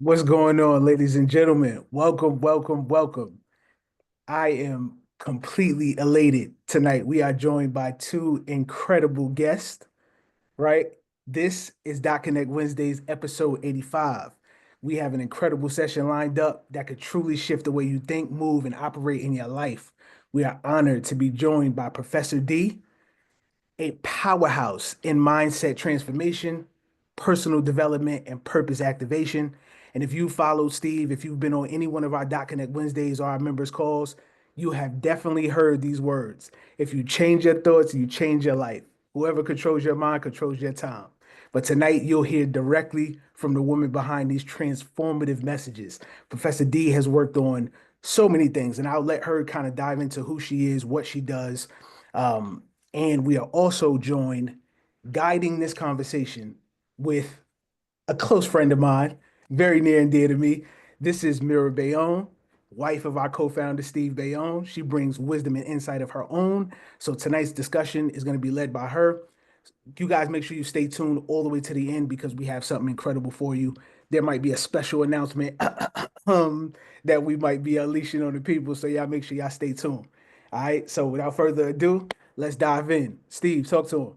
What's going on, ladies and gentlemen? Welcome, welcome, welcome. I am completely elated tonight. We are joined by two incredible guests, right? This is Dot Connect Wednesdays, episode 85. We have an incredible session lined up that could truly shift the way you think, move, and operate in your life. We are honored to be joined by Professor D, a powerhouse in mindset transformation, personal development, and purpose activation. And if you follow Steve, if you've been on any one of our Dot Connect Wednesdays or our members' calls, you have definitely heard these words. If you change your thoughts, you change your life. Whoever controls your mind controls your time. But tonight, you'll hear directly from the woman behind these transformative messages. Professor D has worked on so many things, and I'll let her kind of dive into who she is, what she does. Um, and we are also joined guiding this conversation with a close friend of mine, very near and dear to me. This is Mira Bayonne, wife of our co-founder, Steve Bayonne. She brings wisdom and insight of her own. So tonight's discussion is going to be led by her. You guys make sure you stay tuned all the way to the end because we have something incredible for you. There might be a special announcement that we might be unleashing on the people. So y'all make sure y'all stay tuned. All right. So without further ado, let's dive in. Steve, talk to him.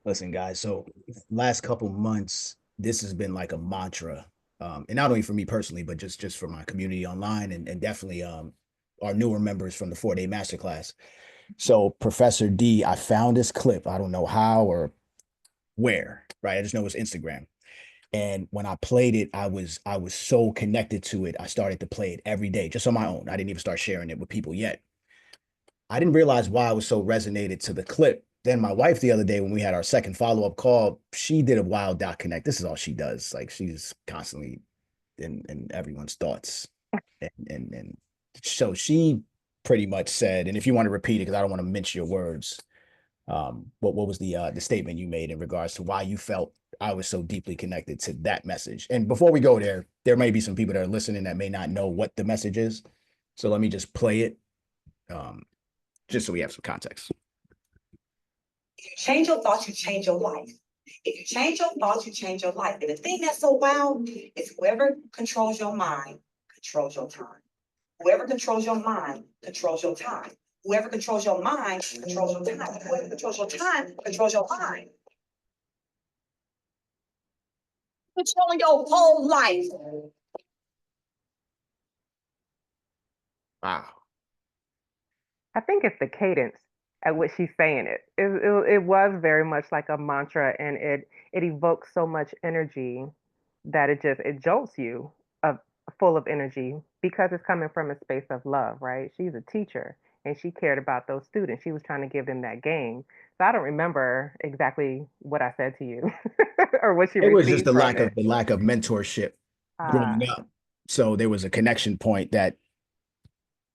Listen, guys, so last couple months, this has been like a mantra. And not only for me personally, but just for my community online and definitely our newer members from the 4-day masterclass. So Professor D, I found this clip. I don't know how or where, right? I just know it's Instagram. And when I played it, I was so connected to it. I started to play it every day, just on my own. I didn't even start sharing it with people yet. I didn't realize why I was so resonated to the clip. Then my wife the other day, when we had our second follow-up call, she did a wild dot connect. This is all she does. Like she's constantly in everyone's thoughts. And so she pretty much said, and if you want to repeat it, because I don't want to mince your words, what was the statement you made in regards to why you felt I was so deeply connected to that message? And before we go there, there may be some people that are listening that may not know what the message is. So let me just play it. Just so we have some context. If you change your thoughts, you change your life. If you change your thoughts, you change your life. And the thing that's so wild is whoever controls your mind controls your time. Whoever controls your mind controls your time. Whoever controls your mind controls your time. Whoever controls your time controls your mind. Controlling your whole life. Wow. I think it's the cadence at which she's saying it. It was very much like a mantra, and it evokes so much energy that it jolts you of full of energy because it's coming from a space of love, right? She's a teacher and she cared about those students. She was trying to give them that game. So I don't remember exactly what I said to you or what she It was just received the from lack it. of mentorship growing Ah, up. So there was a connection point that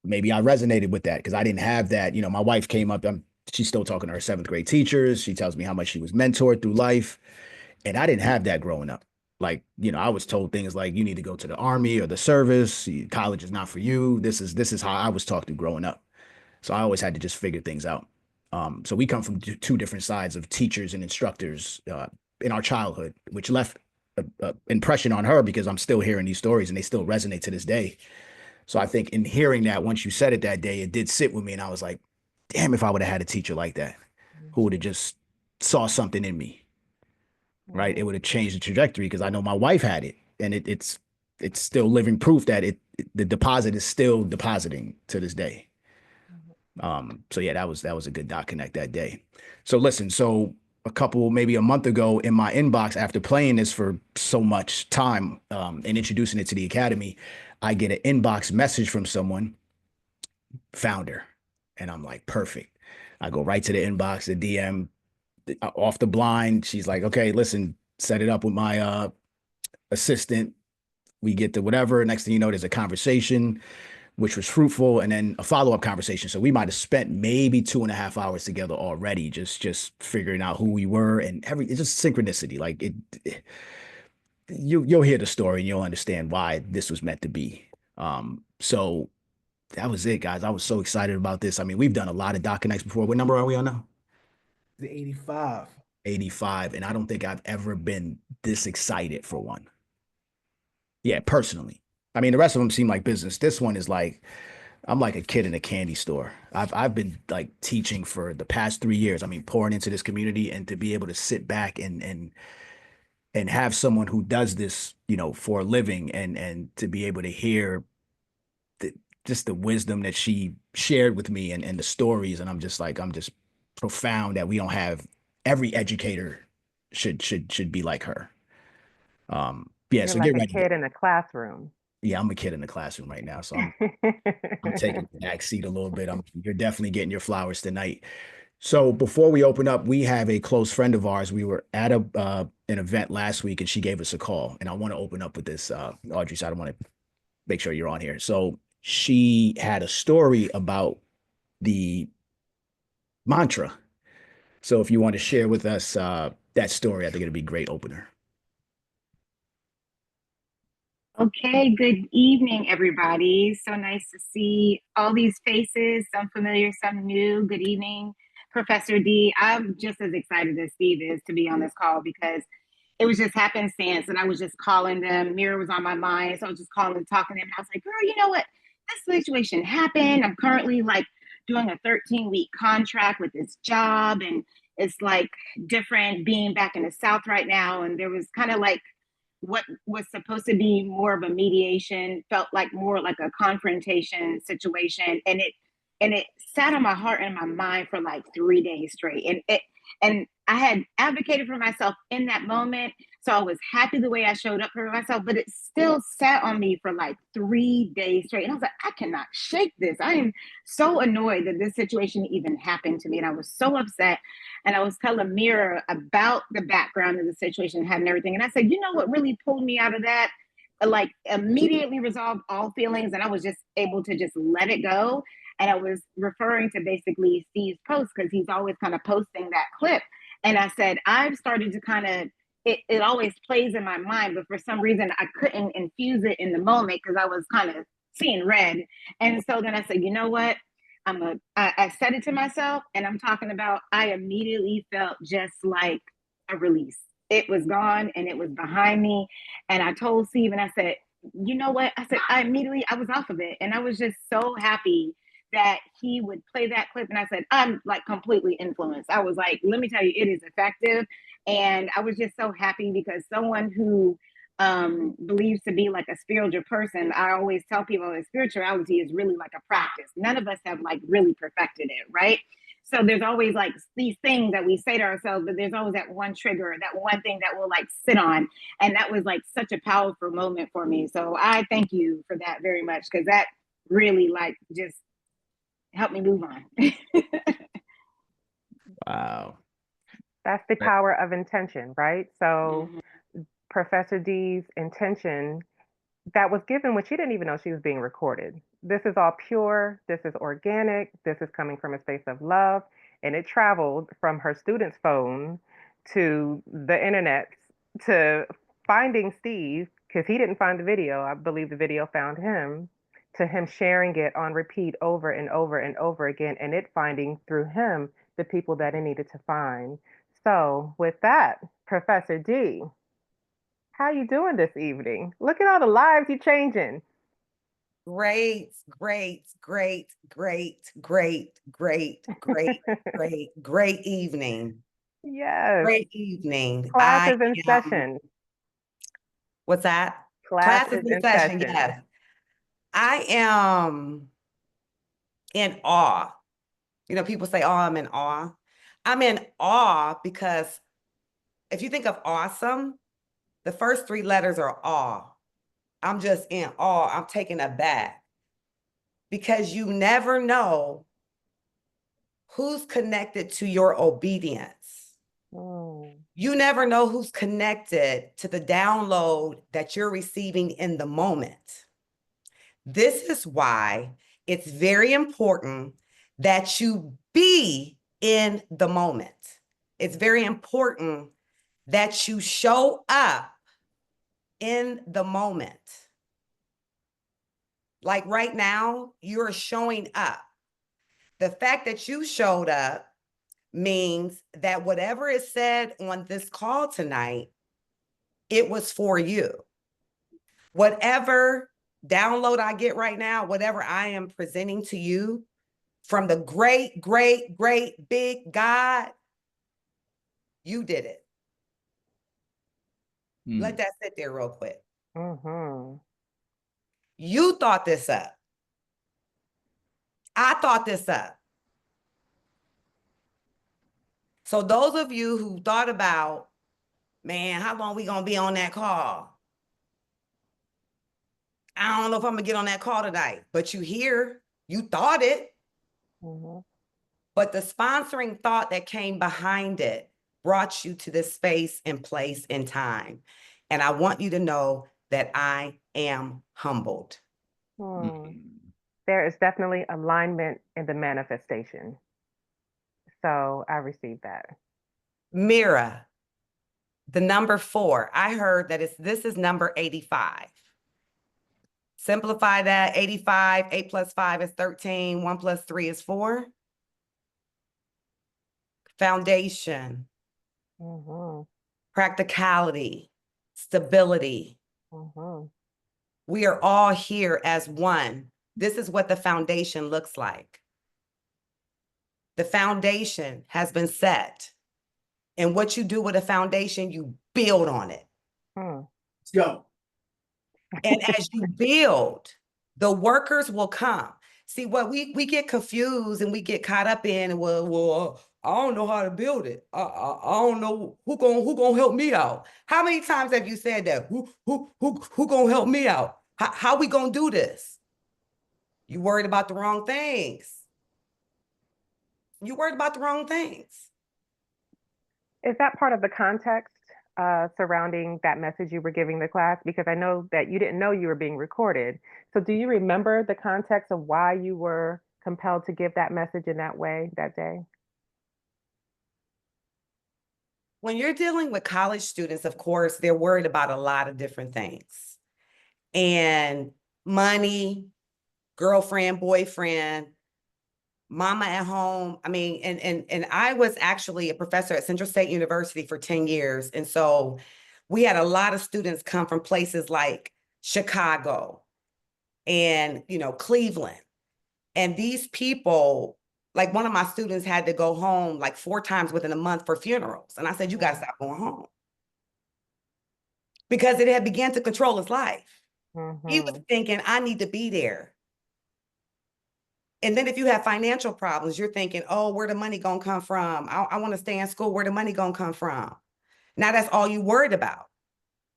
maybe I resonated with that because I didn't have that. You know, my wife came up, she's still talking to her seventh grade teachers. She tells me how much she was mentored through life. And I didn't have that growing up. Like, you know, I was told things like you need to go to the army or the service. College is not for you. This is how I was talked to growing up. So I always had to just figure things out. So we come from two different sides of teachers and instructors in our childhood, which left an impression on her because I'm still hearing these stories and they still resonate to this day. So I think in hearing that, once you said it that day, it did sit with me, and I was like, damn, if I would have had a teacher like that, who would have just saw something in me, right? It would have changed the trajectory because I know my wife had it, and it's still living proof that the deposit is still depositing to this day. So yeah, that was a good dot connect that day. So listen, so maybe a month ago in my inbox after playing this for so much time and introducing it to the academy, I get an inbox message from someone, founder, and I'm like, perfect. I go right to the inbox, the DM, off the blind. She's like, okay, listen, set it up with my assistant. We get to whatever. Next thing you know, there's a conversation which was fruitful, and then a follow-up conversation. So we might have spent maybe 2.5 hours together already, just figuring out who we were, and it's just synchronicity. Like you'll hear the story and you'll understand why this was meant to be. So that was it, guys. I was so excited about this. I mean, we've done a lot of Doc Connects before. What number are we on now? The 85. 85. And I don't think I've ever been this excited for one. Yeah, personally. I mean, the rest of them seem like business. This one is like, I'm like a kid in a candy store. I've been like teaching for the past 3 years. I mean, pouring into this community, and to be able to sit back and have someone who does this, for a living, and to be able to hear the, just the wisdom that she shared with me, and the stories. And I'm just profound that we don't have every educator should be like her. Yeah, You're so like get a ready. kid in a classroom. Yeah, I'm a kid in the classroom right now, so I'm taking the back seat a little bit. You're definitely getting your flowers tonight. So before we open up, we have a close friend of ours. We were at an event last week, and she gave us a call. And I want to open up with this, Audrey. So I want to make sure you're on here. So she had a story about the mantra. So if you want to share with us that story, I think it'd be a great opener. Okay, good evening, everybody. So nice to see all these faces, some familiar, some new. Good evening, Professor D. I'm just as excited as Steve is to be on this call because it was just happenstance and I was just calling them. Mira was on my mind, so I was just calling and talking to them. And I was like, girl, you know what? This situation happened. I'm currently like doing a 13-week contract with this job, and it's like different being back in the South right now. And there was kind of like what was supposed to be more of a mediation felt like more like a confrontation situation, and it sat on my heart and my mind for like 3 days straight, and I had advocated for myself in that moment, so I was happy the way I showed up for myself, but it still sat on me for like 3 days straight, and I was like, I cannot shake this. I am so annoyed that this situation even happened to me, and I was so upset. And I was telling Mira about the background of the situation and everything. And I said, you know what really pulled me out of that? Like immediately resolved all feelings. And I was just able to just let it go. And I was referring to basically Steve's post because he's always kind of posting that clip. And I said, I've started to kind of, it always plays in my mind, but for some reason I couldn't infuse it in the moment because I was kind of seeing red. And so then I said, you know what? I said it to myself, and I'm talking about, I immediately felt just like a release. It was gone and it was behind me. And I told Steve, and I said, you know what? I said, I was off of it. And I was just so happy that he would play that clip. And I said, I'm like completely influenced. I was like, let me tell you, it is effective. And I was just so happy because someone who believes to be like a spiritual person, I always tell people that spirituality is really like a practice. None of us have like really perfected it, right? So there's always like these things that we say to ourselves, but there's always that one trigger, that one thing that we'll like sit on. And that was like such a powerful moment for me. So I thank you for that very much, because that really like just helped me move on. Wow. That's the power of intention, right? So Mhm. Professor D's intention that was given when she didn't even know she was being recorded. This is all pure, this is organic, this is coming from a space of love, and it traveled from her student's phone to the internet to finding Steve, because he didn't find the video. I believe the video found him, to him sharing it on repeat over and over and over again, and it finding through him the people that it needed to find. So with that, Professor D, how you doing this evening? Look at all the lives you're changing. Great, great, great, great, great, great, great, great, great evening. Yes. Great evening. Class is in session. What's that? Class Class is is in in session, session. yes. I am in awe. You know, people say, oh, I'm in awe. I'm in awe because if you think of awesome, the first three letters are awe. I'm just in awe. I'm taken aback because you never know who's connected to your obedience. You never know who's connected to the download that you're receiving in the moment. This is why it's very important that you be in the moment. It's very important that you show up in the moment. Like right now, you're showing up. The fact that you showed up means that whatever is said on this call tonight, it was for you. whatever download I get right now, whatever I am presenting to you from the great, great, great big God, you did it. Let that sit there real quick. You thought this up. I thought this up. So those of you who thought about, man, how long we gonna be on that call? I don't know if I'm gonna get on that call tonight, but you here, you thought it. But the sponsoring thought that came behind it brought you to this space and place and time. And I want you to know that I am humbled. There is definitely alignment in the manifestation. So I received that. Mira, the number 4, I heard that this is number 85. Simplify that. 85, 8 plus 5 is 13, 1 plus 3 is 4. Foundation, practicality, stability. We are all here as one. This is what the foundation looks like. The foundation has been set. And what you do with a foundation, you build on it. Let's go. And as you build, the workers will come. See, what we get confused and we get caught up in, well, I don't know how to build it. I don't know who gonna help me out. How many times have you said that? Who gonna help me out? How we gonna do this? You worried about the wrong things. You worried about the wrong things. Is that part of the context surrounding that message you were giving the class? Because I know that you didn't know you were being recorded. So do you remember the context of why you were compelled to give that message in that way that day? When you're dealing with college students, of course, they're worried about a lot of different things. And money, girlfriend, boyfriend, mama at home. I mean, and I was actually a professor at Central State University for 10 years. And so we had a lot of students come from places like Chicago and, Cleveland. And these people, like one of my students had to go home like 4 times within a month for funerals. And I said, you got to stop going home. Because it had begun to control his life. He was thinking, I need to be there. And then if you have financial problems, you're thinking, oh, where the money gonna come from? I want to stay in school. Where the money gonna come from? Now that's all you worried about.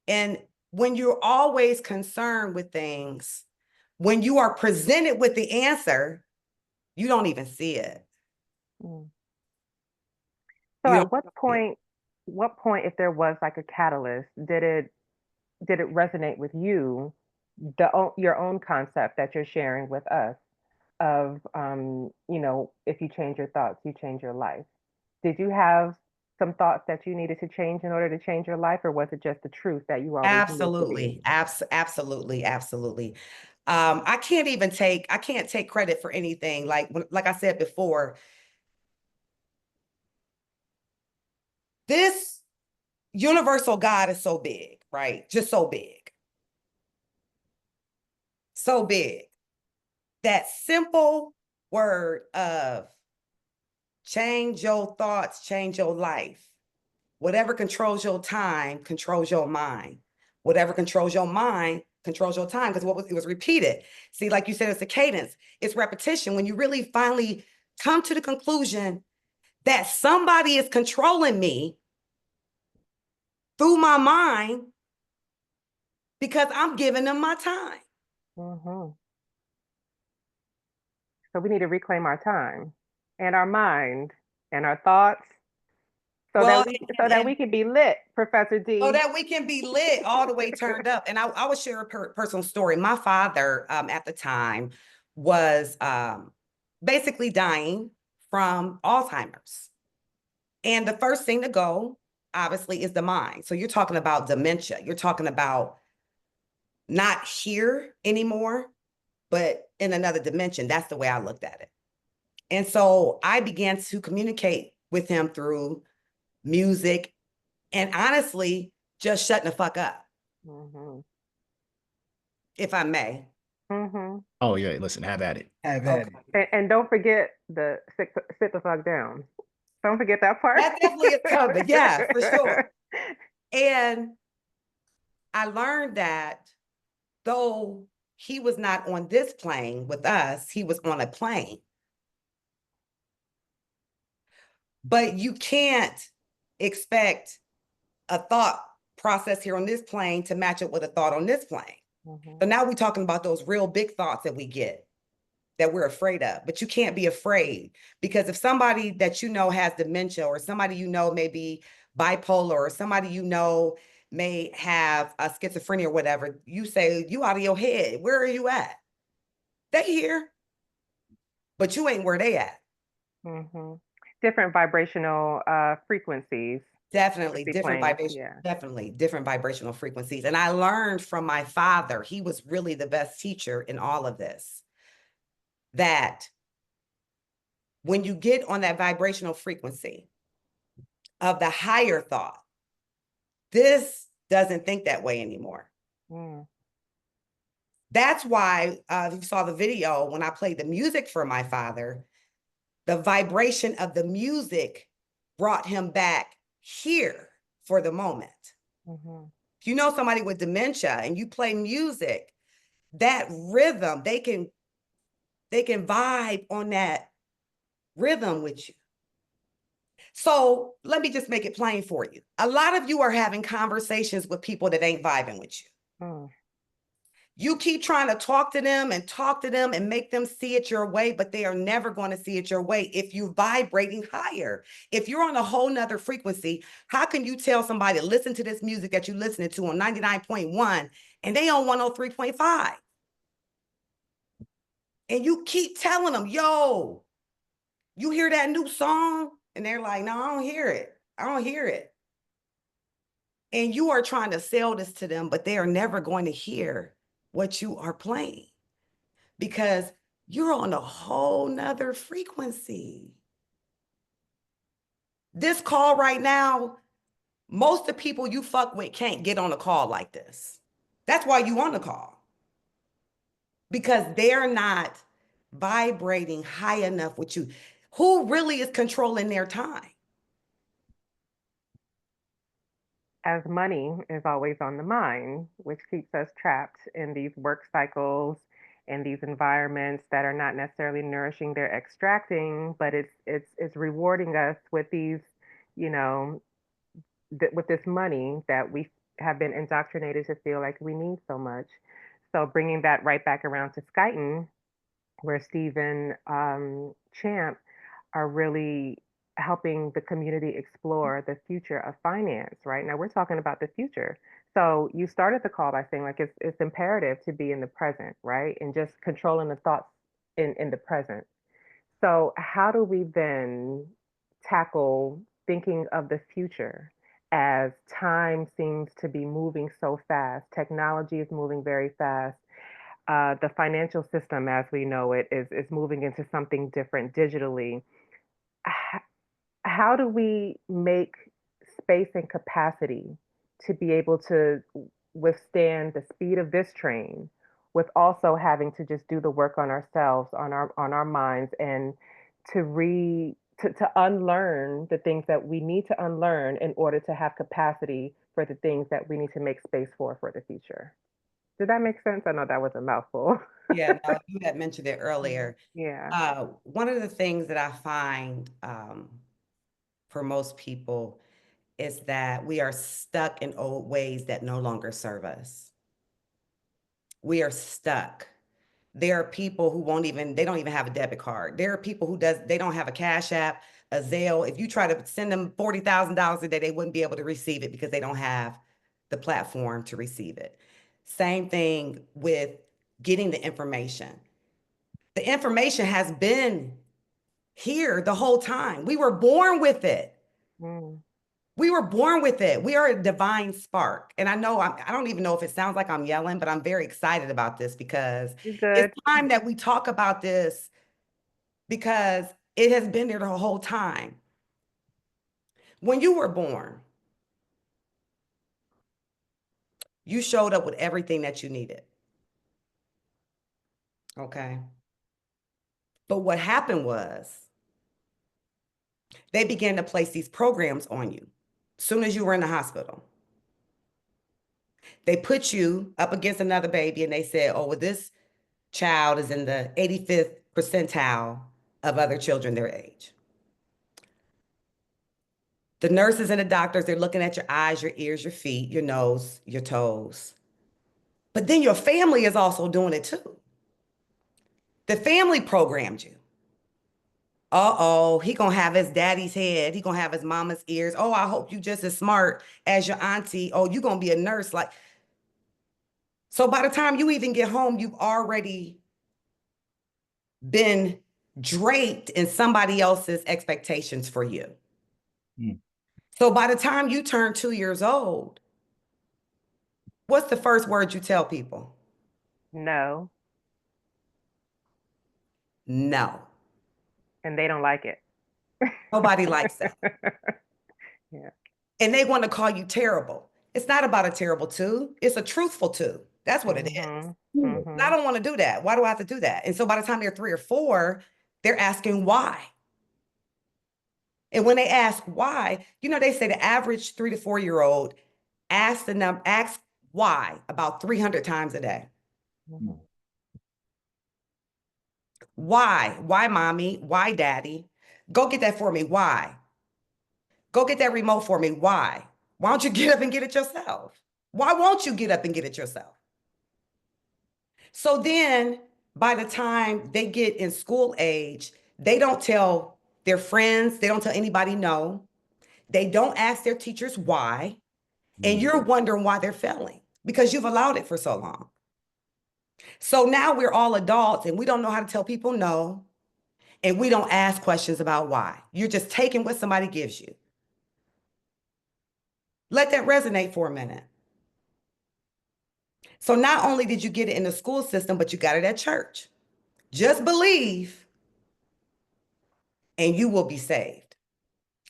And when you're always concerned with things, when you are presented with the answer, you don't even see it. So at what point, if there was like a catalyst, did it resonate with you, your own concept that you're sharing with us of, if you change your thoughts, you change your life? Did you have some thoughts that you needed to change in order to change your life, or was it just the truth that you always Absolutely, absolutely, absolutely. I can't take credit for anything. Like I said before, this universal God is so big, right? Just so big. So big. That simple word of change your thoughts, change your life. Whatever controls your time, controls your mind. Whatever controls your mind, controls your time, because it was repeated. See, like you said, it's a cadence, it's repetition. When you really finally come to the conclusion that somebody is controlling me through my mind because I'm giving them my time. So we need to reclaim our time and our mind and our thoughts so that we can be lit, Professor D. So that we can be lit all the way turned up. And I will share a personal story. My father at the time was basically dying from Alzheimer's. And the first thing to go, obviously, is the mind. So you're talking about dementia. You're talking about not here anymore, but in another dimension. That's the way I looked at it. And so I began to communicate with him through music and honestly, just shutting the fuck up. if I may. Mm-hmm. Oh yeah, listen, have at it. Have at it. And don't forget the sit the fuck down. Don't forget that part. That definitely is coming. Yeah, for sure. And I learned that though he was not on this plane with us, he was on a plane. But you can't expect a thought process here on this plane to match up with a thought on this plane. Mm-hmm. So now we're talking about those real big thoughts that we get that we're afraid of. But you can't be afraid, because if somebody that you know has dementia, or somebody you know may be bipolar, or somebody you know may have a schizophrenia or whatever, you say, you out of your head. Where are you at? They here, but you ain't where they at. Mm-hmm. Different vibrational frequencies. Definitely Be different playing, vibration, yeah. definitely different vibrational frequencies. And I learned from my father, he was really the best teacher in all of this, that when you get on that vibrational frequency of the higher thought, this doesn't think that way anymore. Mm. That's why you saw the video when I played the music for my father, the vibration of the music brought him back here for the moment. Mm-hmm. If you know somebody with dementia and you play music, that rhythm, they can vibe on that rhythm with you. So let me just make it plain for you. A lot of you are having conversations with people that ain't vibing with you. Mm. You keep trying to talk to them and make them see it your way, but they are never going to see it your way if you're vibrating higher. If you're on a whole nother frequency, how can you tell somebody to listen to this music that you're listening to on 99.1 and they on 103.5? And you keep telling them, yo, you hear that new song? And they're like, no, I don't hear it. I don't hear it. And you are trying to sell this to them, but they are never going to hear what you are playing, because you're on a whole nother frequency. This call right now, most of the people you fuck with can't get on a call like this. That's why you on the call, because they're not vibrating high enough with you. Who really is controlling their time? As money is always on the mind, which keeps us trapped in these work cycles and these environments that are not necessarily nourishing. They're extracting, but it's rewarding us with these, you know, with this money that we have been indoctrinated to feel like we need so much. So bringing that right back around to Skyton, where Stephen Champ are really helping the community explore the future of finance. Right now, we're talking about the future. So you started the call by saying like it's imperative to be in the present, right, and just controlling the thoughts in the present. So how do we then tackle thinking of the future as time seems to be moving so fast? Technology is moving very fast. The financial system, as we know it, is moving into something different digitally. How do we make space and capacity to be able to withstand the speed of this train, with also having to just do the work on ourselves, on our minds, and to unlearn the things that we need to unlearn in order to have capacity for the things that we need to make space for the future? Did that make sense? I know that was a mouthful. Yeah, no, you had mentioned it earlier. Yeah. One of the things that I find for most people is that we are stuck in old ways that no longer serve us. We are stuck. There are people who they don't even have a debit card. There are people who they don't have a Cash App, a Zelle. If you try to send them $40,000 a day, they wouldn't be able to receive it because they don't have the platform to receive it. Same thing with getting the information. The information has been here the whole time. We were born with it. Mm. We were born with it. We are a divine spark. And I know I don't even know if it sounds like I'm yelling, but I'm very excited about this because You're it's good. time that we talk about this, because it has been there the whole time. When you were born, you showed up with everything that you needed. Okay. But what happened was they began to place these programs on you as soon as you were in the hospital. They put you up against another baby and they said, oh, well, this child is in the 85th percentile of other children their age. The nurses and the doctors, they're looking at your eyes, your ears, your feet, your nose, your toes. But then your family is also doing it too. The family programmed you. Uh-oh, he gonna have his daddy's head. He gonna have his mama's ears. Oh, I hope you just as smart as your auntie. Oh, you gonna be a nurse. Like, so by the time you even get home, you've already been draped in somebody else's expectations for you. Mm. So by the time you turn 2 years old, what's the first word you tell people? No. No. And they don't like it. Nobody likes that. Yeah. And they want to call you terrible. It's not about a terrible two. It's a truthful two. That's what it is. And I don't want to do that. Why do I have to do that? And so by the time they're 3 or 4, they're asking why. And when they ask why, they say the average 3 to 4-year-old asks why about 300 times a day. Mm-hmm. Why? Why, mommy? Why, daddy? Go get that for me. Why? Go get that remote for me. Why? Why don't you get up and get it yourself? Why won't you get up and get it yourself? So then by the time they get in school age, they don't tell their friends, they don't tell anybody no. They don't ask their teachers why. And you're wondering why they're failing because you've allowed it for so long. So now we're all adults and we don't know how to tell people no. And we don't ask questions about why. You're just taking what somebody gives you. Let that resonate for a minute. So not only did you get it in the school system, but you got it at church. Just believe and you will be saved.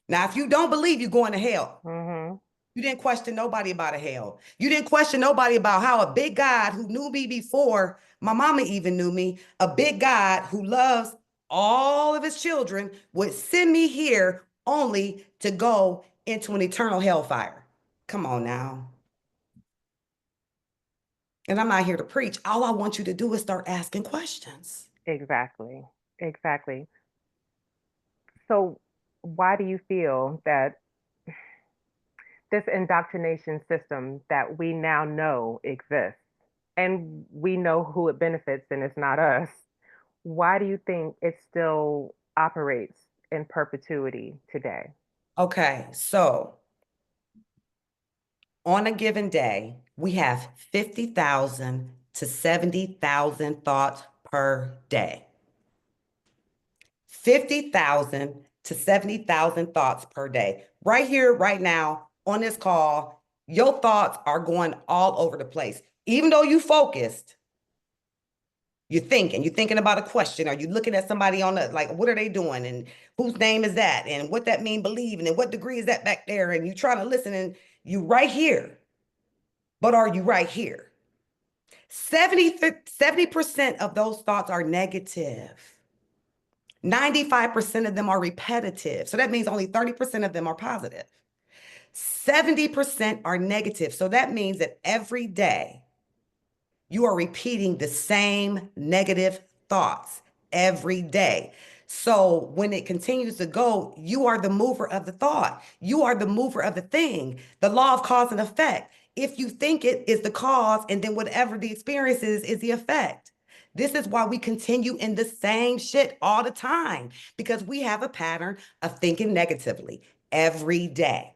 Now, if you don't believe, you're going to hell. Mm-hmm. You didn't question nobody about a hell. You didn't question nobody about how a big God who knew me before my mama even knew me, a big God who loves all of his children would send me here only to go into an eternal hellfire. Come on now. And I'm not here to preach. All I want you to do is start asking questions. Exactly. Exactly. So why do you feel that this indoctrination system that we now know exists and we know who it benefits and it's not us, why do you think it still operates in perpetuity today? Okay, so on a given day, we have 50,000 to 70,000 thoughts per day. 50,000 to 70,000 thoughts per day. Right here, right now, on this call, your thoughts are going all over the place. Even though you focused, you're thinking about a question. Are you looking at somebody on the, like, what are they doing? And whose name is that? And what that mean, believing, and what degree is that back there? And you trying to listen and you right here. But are you right here? 70% of those thoughts are negative. 95% of them are repetitive. So that means only 30% of them are positive. 70% are negative. So that means that every day you are repeating the same negative thoughts every day. So when it continues to go, you are the mover of the thought. You are the mover of the thing. The law of cause and effect. If you think it is the cause, and then whatever the experience is the effect. This is why we continue in the same shit all the time, because we have a pattern of thinking negatively every day.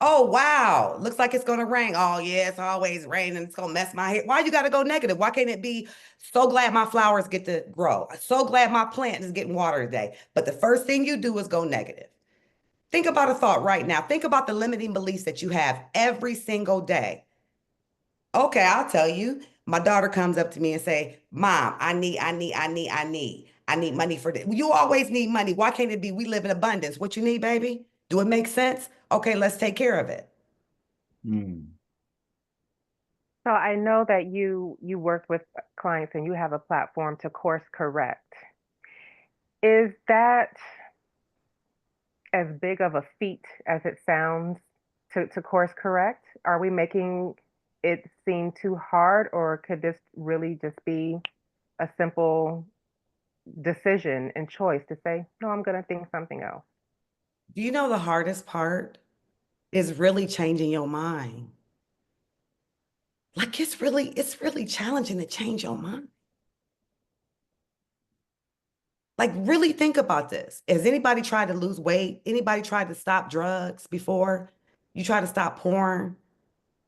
Oh, wow. Looks like it's going to rain. Oh, yeah, it's always raining. It's going to mess my head. Why you got to go negative? Why can't it be so glad my flowers get to grow? I'm so glad my plant is getting water today. But the first thing you do is go negative. Think about a thought right now. Think about the limiting beliefs that you have every single day. Okay, I'll tell you. My daughter comes up to me and say, Mom, I need money for this. You always need money. Why can't it be we live in abundance? What you need, baby? Do it make sense? Okay, let's take care of it. So I know that you worked with clients and you have a platform to course correct. Is that as big of a feat as it sounds to course correct? Are we making it seem too hard, or could this really just be a simple decision and choice to say, no, I'm going to think something else? Do you know the hardest part is really changing your mind? Like it's really challenging to change your mind. Like really think about this. Has anybody tried to lose weight? Anybody tried to stop drugs before? You try to stop porn?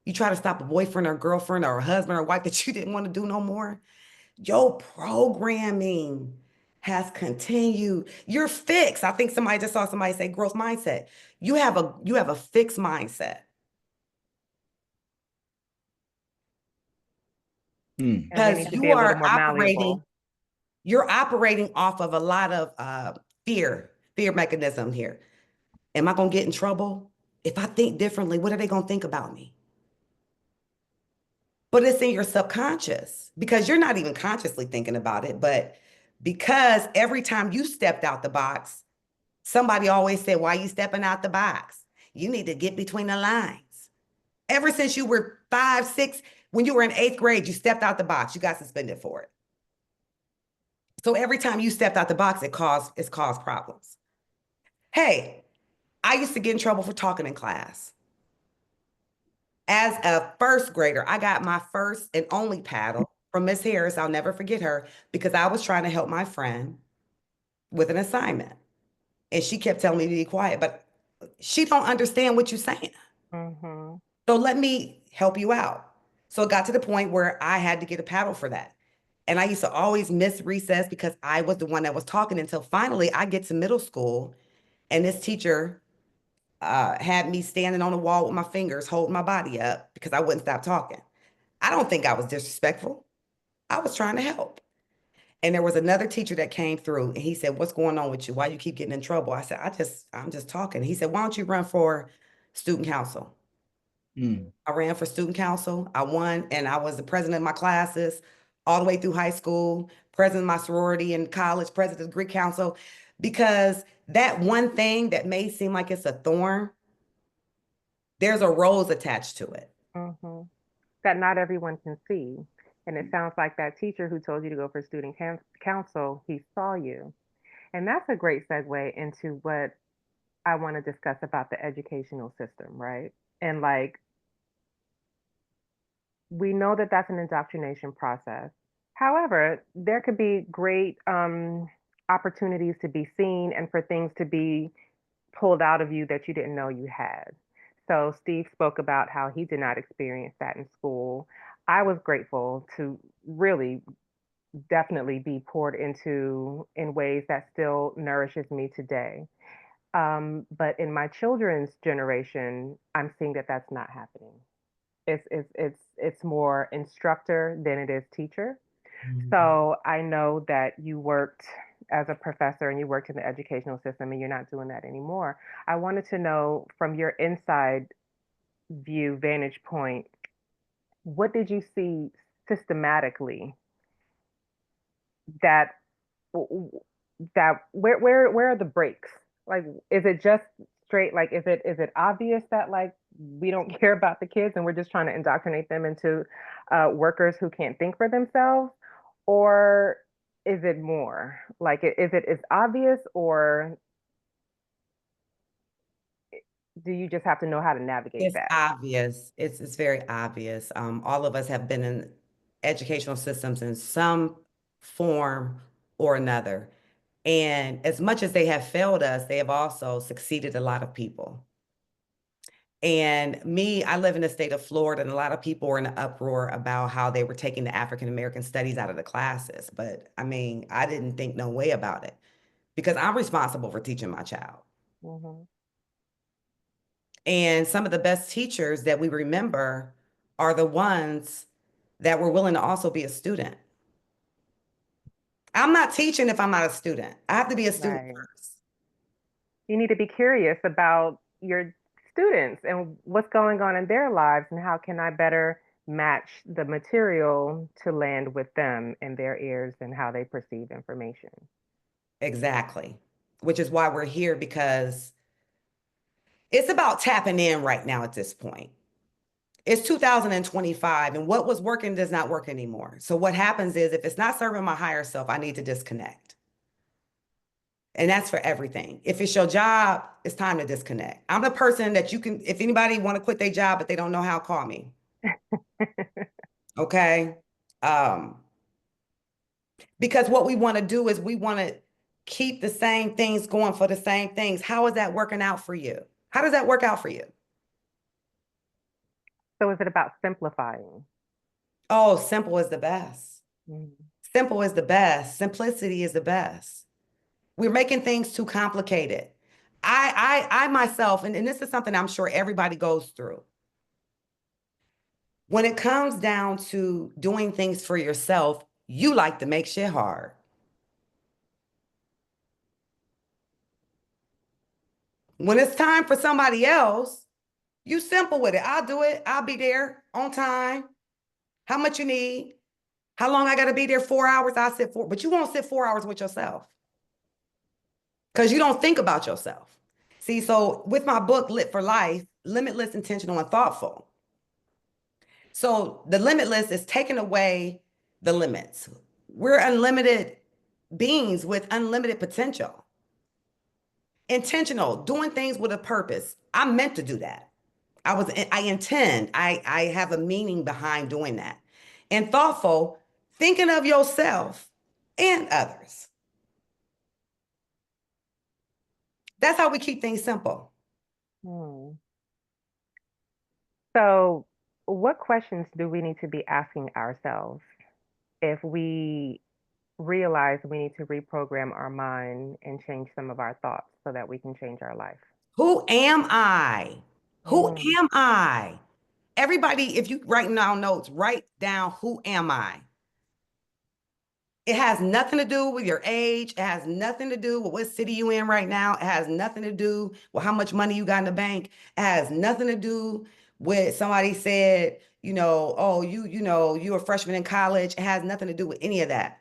You try to stop a boyfriend or girlfriend or a husband or wife that you didn't want to do no more? Your programming has continued. You're fixed. I think somebody just saw somebody say growth mindset. You have a fixed mindset. Mm. And we Because need to be a little more malleable. you're operating off of a lot of fear mechanism here. Am I going to get in trouble? If I think differently, what are they going to think about me? But it's in your subconscious because you're not even consciously thinking about it. But because every time you stepped out the box, somebody always said, why are you stepping out the box? You need to get between the lines. Ever since you were 5, 6, when you were in 8th grade, you stepped out the box. You got suspended for it. So every time you stepped out the box, it's caused problems. Hey, I used to get in trouble for talking in class. As a first grader, I got my first and only paddle from Miss Harris. I'll never forget her because I was trying to help my friend with an assignment. And she kept telling me to be quiet, but she don't understand what you're saying. Mm-hmm. So let me help you out. So it got to the point where I had to get a paddle for that. And I used to always miss recess because I was the one that was talking until finally I get to middle school and this teacher had me standing on the wall with my fingers holding my body up because I wouldn't stop talking. I don't think I was disrespectful. I was trying to help. And there was another teacher that came through and he said, what's going on with you? Why you keep getting in trouble? I said, I'm just talking. He said, why don't you run for student council? Mm. I ran for student council. I won, and I was the president of my classes all the way through high school, president of my sorority in college, president of the Greek council, because that one thing that may seem like it's a thorn, there's a rose attached to it. Mm-hmm. That not everyone can see. And it sounds like that teacher who told you to go for student council, he saw you. And that's a great segue into what I want to discuss about the educational system, right? And like, we know that that's an indoctrination process. However, there could be great opportunities to be seen and for things to be pulled out of you that you didn't know you had. So Steve spoke about how he did not experience that in school. I was grateful to really definitely be poured into in ways that still nourishes me today. But in my children's generation, I'm seeing that that's not happening. It's more instructor than it is teacher. So I know that you worked as a professor and you worked in the educational system and you're not doing that anymore. I wanted to know from your inside view, vantage point, what did you see systematically that where are the breaks? Like, is it just straight, like, is it obvious that like we don't care about the kids and we're just trying to indoctrinate them into workers who can't think for themselves? Or is it more? Like, is it as obvious, or do you just have to know how to navigate It's that? obvious. It's very obvious. All of us have been in educational systems in some form or another. And as much as they have failed us, they have also succeeded a lot of people. And me, I live in the state of Florida, and a lot of people were in an uproar about how they were taking the African American studies out of the classes. But I mean, I didn't think no way about it because I'm responsible for teaching my child. Mm-hmm. And some of the best teachers that we remember are the ones that were willing to also be a student. I'm not teaching if I'm not a student. I have to be a student Right. first. You need to be curious about your students and what's going on in their lives and how can I better match the material to land with them in their ears and how they perceive information. Exactly. Which is why we're here, because it's about tapping in right now at this point. It's 2025 and what was working does not work anymore. So what happens is if it's not serving my higher self, I need to disconnect. And that's for everything. If it's your job, it's time to disconnect. I'm the person that you can, if anybody want to quit their job, but they don't know how, call me. Okay. Because what we want to do is we want to keep the same things going for the same things. How is that working out for you? How does that work out for you? So is it about simplifying? Oh, simple is the best. Mm. Simple is the best. Simplicity is the best. We're making things too complicated. I myself, and this is something I'm sure everybody goes through. When it comes down to doing things for yourself, you like to make shit hard. When it's time for somebody else, you simple with it. I'll do it. I'll be there on time. How much you need? How long I got to be there? 4 hours? I'll sit for, but you won't sit 4 hours with yourself because you don't think about yourself. See, so with my book, Lit for Life, Limitless, Intentional, and Thoughtful. So the limitless is taking away the limits. We're unlimited beings with unlimited potential. Intentional, doing things with a purpose. I'm meant to do that. I intend, I have a meaning behind doing that. And thoughtful, thinking of yourself and others. That's how we keep things simple. Hmm. So, what questions do we need to be asking ourselves if we realize we need to reprogram our mind and change some of our thoughts so that we can change our life? Who am I? Who Mm. am I? Everybody, if you write down notes, write down who am I? It has nothing to do with your age. It has nothing to do with what city you in right now. It has nothing to do with how much money you got in the bank. It has nothing to do with somebody said, oh, you're a freshman in college. It has nothing to do with any of that.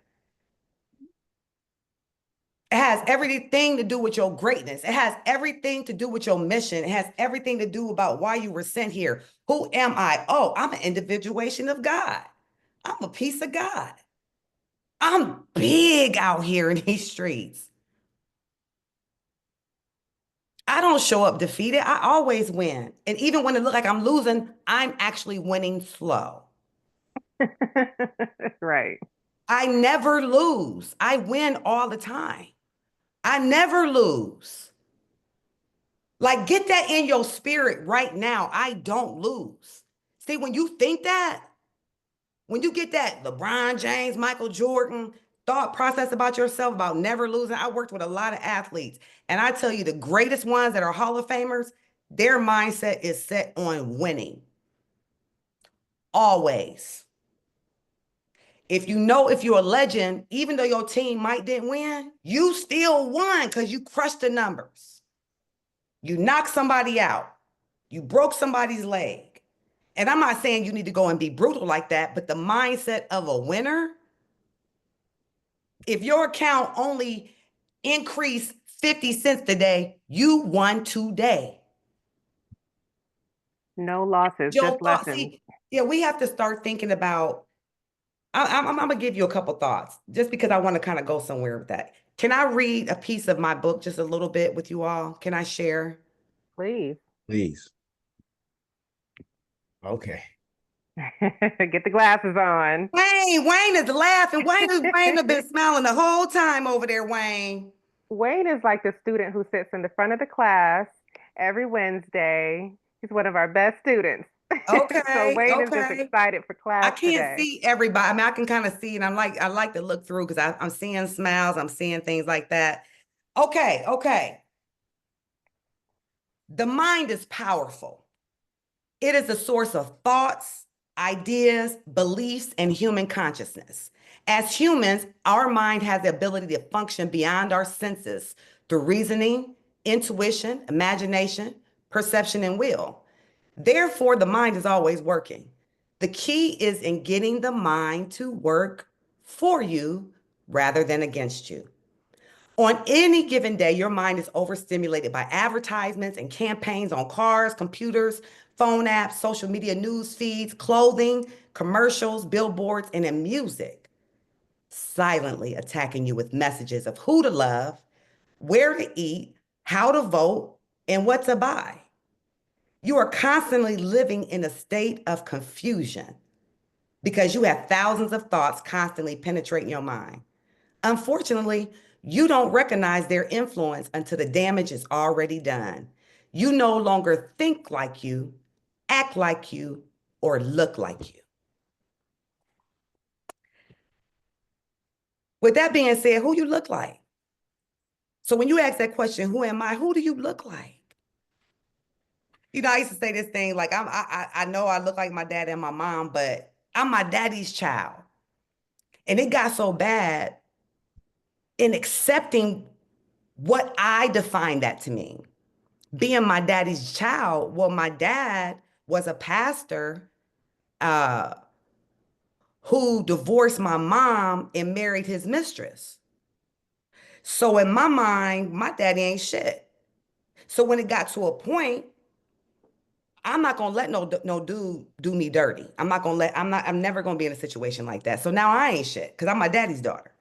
It has everything to do with your greatness. It has everything to do with your mission. It has everything to do about why you were sent here. Who am I? Oh, I'm an individuation of God. I'm a piece of God. I'm big out here in these streets. I don't show up defeated. I always win. And even when it looks like I'm losing, I'm actually winning slow. Right. I never lose. I win all the time. I never lose. Like, get that in your spirit right now. I don't lose. See, when you think that, when you get that LeBron James, Michael Jordan thought process about yourself, about never losing. I worked with a lot of athletes, and I tell you, the greatest ones that are Hall of Famers, their mindset is set on winning. Always. If you're a legend, even though your team might didn't win, you still won because you crushed the numbers. You knocked somebody out. You broke somebody's leg. And I'm not saying you need to go and be brutal like that, but the mindset of a winner, if your account only increased 50 cents today, you won today. No losses, just lessons. See, yeah, we have to start thinking about, I'm going to give you a couple thoughts just because I want to kind of go somewhere with that. Can I read a piece of my book just a little bit with you all? Can I share? Please. Please. Okay. Get the glasses on. Wayne is laughing. Wayne has been smiling the whole time over there, Wayne. Wayne is like the student who sits in the front of the class every Wednesday. He's one of our best students. Okay. So Wayne is just excited for class I can't today. see everybody. I mean, I can kind of see, and I like to look through because I'm seeing smiles. I'm seeing things like that. Okay. The mind is powerful. It is a source of thoughts, ideas, beliefs, and human consciousness. As humans, our mind has the ability to function beyond our senses through reasoning, intuition, imagination, perception, and will. Therefore, the mind is always working. The key is in getting the mind to work for you rather than against you. On any given day, your mind is overstimulated by advertisements and campaigns on cars, computers, phone apps, social media news feeds, clothing, commercials, billboards, and in music, silently attacking you with messages of who to love, where to eat, how to vote, and what to buy. You are constantly living in a state of confusion because you have thousands of thoughts constantly penetrating your mind. Unfortunately, you don't recognize their influence until the damage is already done. You no longer think like you, act like you, or look like you. With that being said, who you look like? So when you ask that question, who am I? Who do you look like? You know, I used to say this thing like, I know I look like my dad and my mom, but I'm my daddy's child. And it got so bad in accepting what I defined that to mean. Being my daddy's child, well, my dad was a pastor who divorced my mom and married his mistress. So in my mind, my daddy ain't shit. So when it got to a point, I'm not gonna let no dude do me dirty. I'm never gonna be in a situation like that. So now I ain't shit because I'm my daddy's daughter.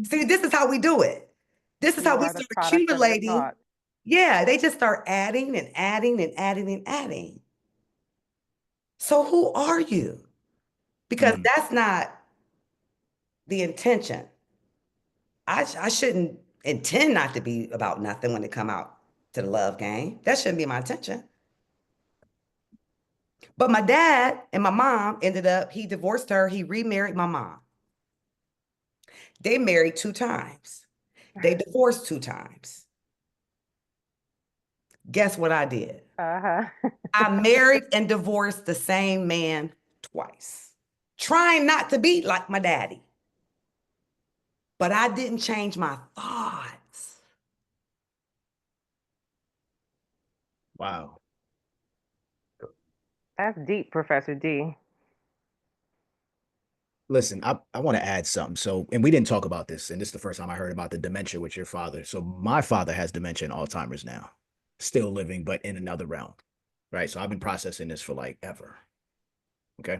See, this is how we do it. This is You how we are the start product of your accumulating. thoughts. Yeah, they just start adding and adding and adding and adding. So who are you? Because that's not the intention. I shouldn't intend not to be about nothing when it come out to the love game. That shouldn't be my intention. But my dad and my mom ended up, he divorced her, he remarried my mom. They married 2 times. They divorced 2 times. Guess what I did? Uh-huh. I married and divorced the same man twice, trying not to be like my daddy. But I didn't change my thoughts. Wow. That's deep, Professor D. Listen, I want to add something. So, and we didn't talk about this, and this is the first time I heard about the dementia with your father. So, my father has dementia and Alzheimer's now, still living, but in another realm, right? So, I've been processing this for like ever. Okay.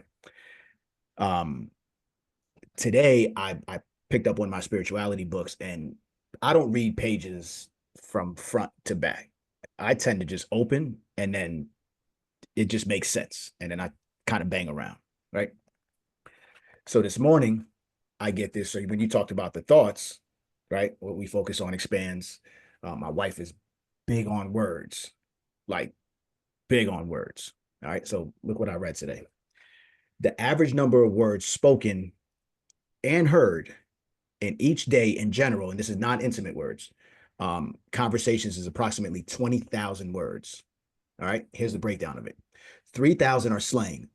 Um, Today I picked up one of my spirituality books, and I don't read pages from front to back. I tend to just open, and then it just makes sense, and then I kind of bang around, right? So this morning, I get this. So when you talked about the thoughts, right? What we focus on expands. My wife is big on words, like big on words. All right. So look what I read today. The average number of words spoken and heard in each day in general, and this is non-intimate words, conversations is approximately 20,000 words. All right. Here's the breakdown of it. 3,000 are slang,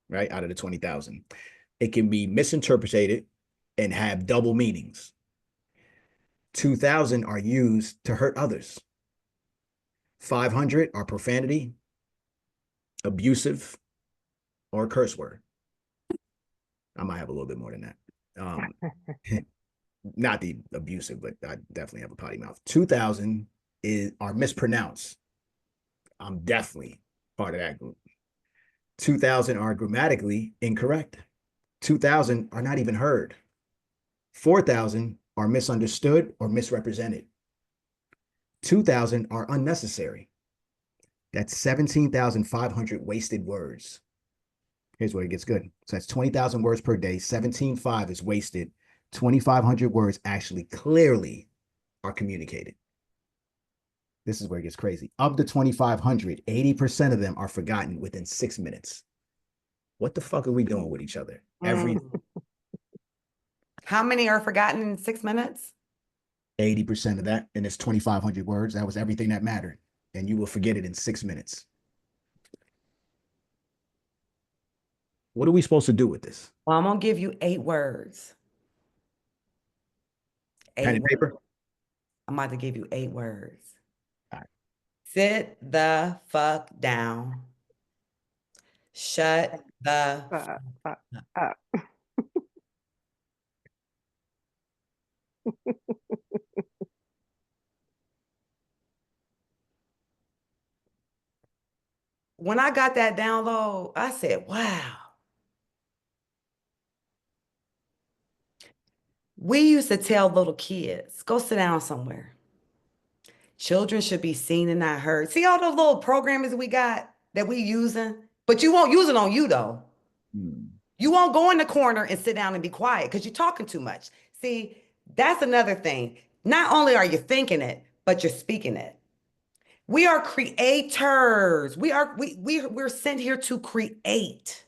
right? Out of the 20,000. It can be misinterpreted and have double meanings. 2,000 are used to hurt others. 500 are profanity, abusive, or a curse word. I might have a little bit more than that. Not the abusive, but I definitely have a potty mouth. 2,000 are mispronounced. I'm definitely part of that group. 2,000 are grammatically incorrect. 2,000 are not even heard. 4,000 are misunderstood or misrepresented. 2,000 are unnecessary. That's 17,500 wasted words. Here's where it gets good. So that's 20,000 words per day. 17,500 is wasted. 2,500 words actually clearly are communicated. This is where it gets crazy. Of the 2,500, 80% of them are forgotten within 6 minutes. What the fuck are we doing with each other? How many are forgotten in 6 minutes? 80% of that, and it's 2,500 words. That was everything that mattered. And you will forget it in 6 minutes. What are we supposed to do with this? Well, I'm gonna give you 8 words. Pen and paper? I'm about to give you 8 words. All right. Sit the fuck down. Shut the Uh, uh, uh. When I got that download, I said, wow. We used to tell little kids, go sit down somewhere. Children should be seen and not heard. See all those little programmers we got that we using, but you won't use it on you though. You won't go in the corner and sit down and be quiet because you're talking too much. See, that's another thing. Not only are you thinking it, but you're speaking it. We are creators. We're sent here to create.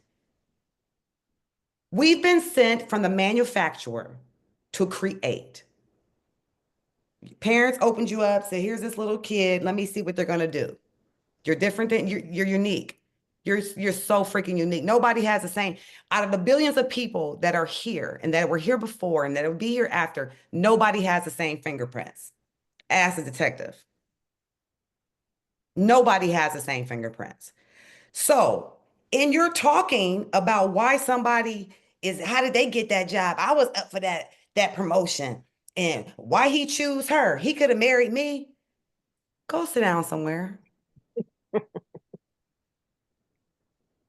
We've been sent from the manufacturer to create. Parents opened you up, said, here's this little kid. Let me see what they're going to do. You're different than you're unique. You're so freaking unique. Nobody has the same. Out of the billions of people that are here and that were here before and that will be here after, nobody has the same fingerprints. Ask a detective. Nobody has the same fingerprints. So in your talking about why somebody is, how did they get that job? I was up for that promotion. And why he choose her? He could have married me. Go sit down somewhere.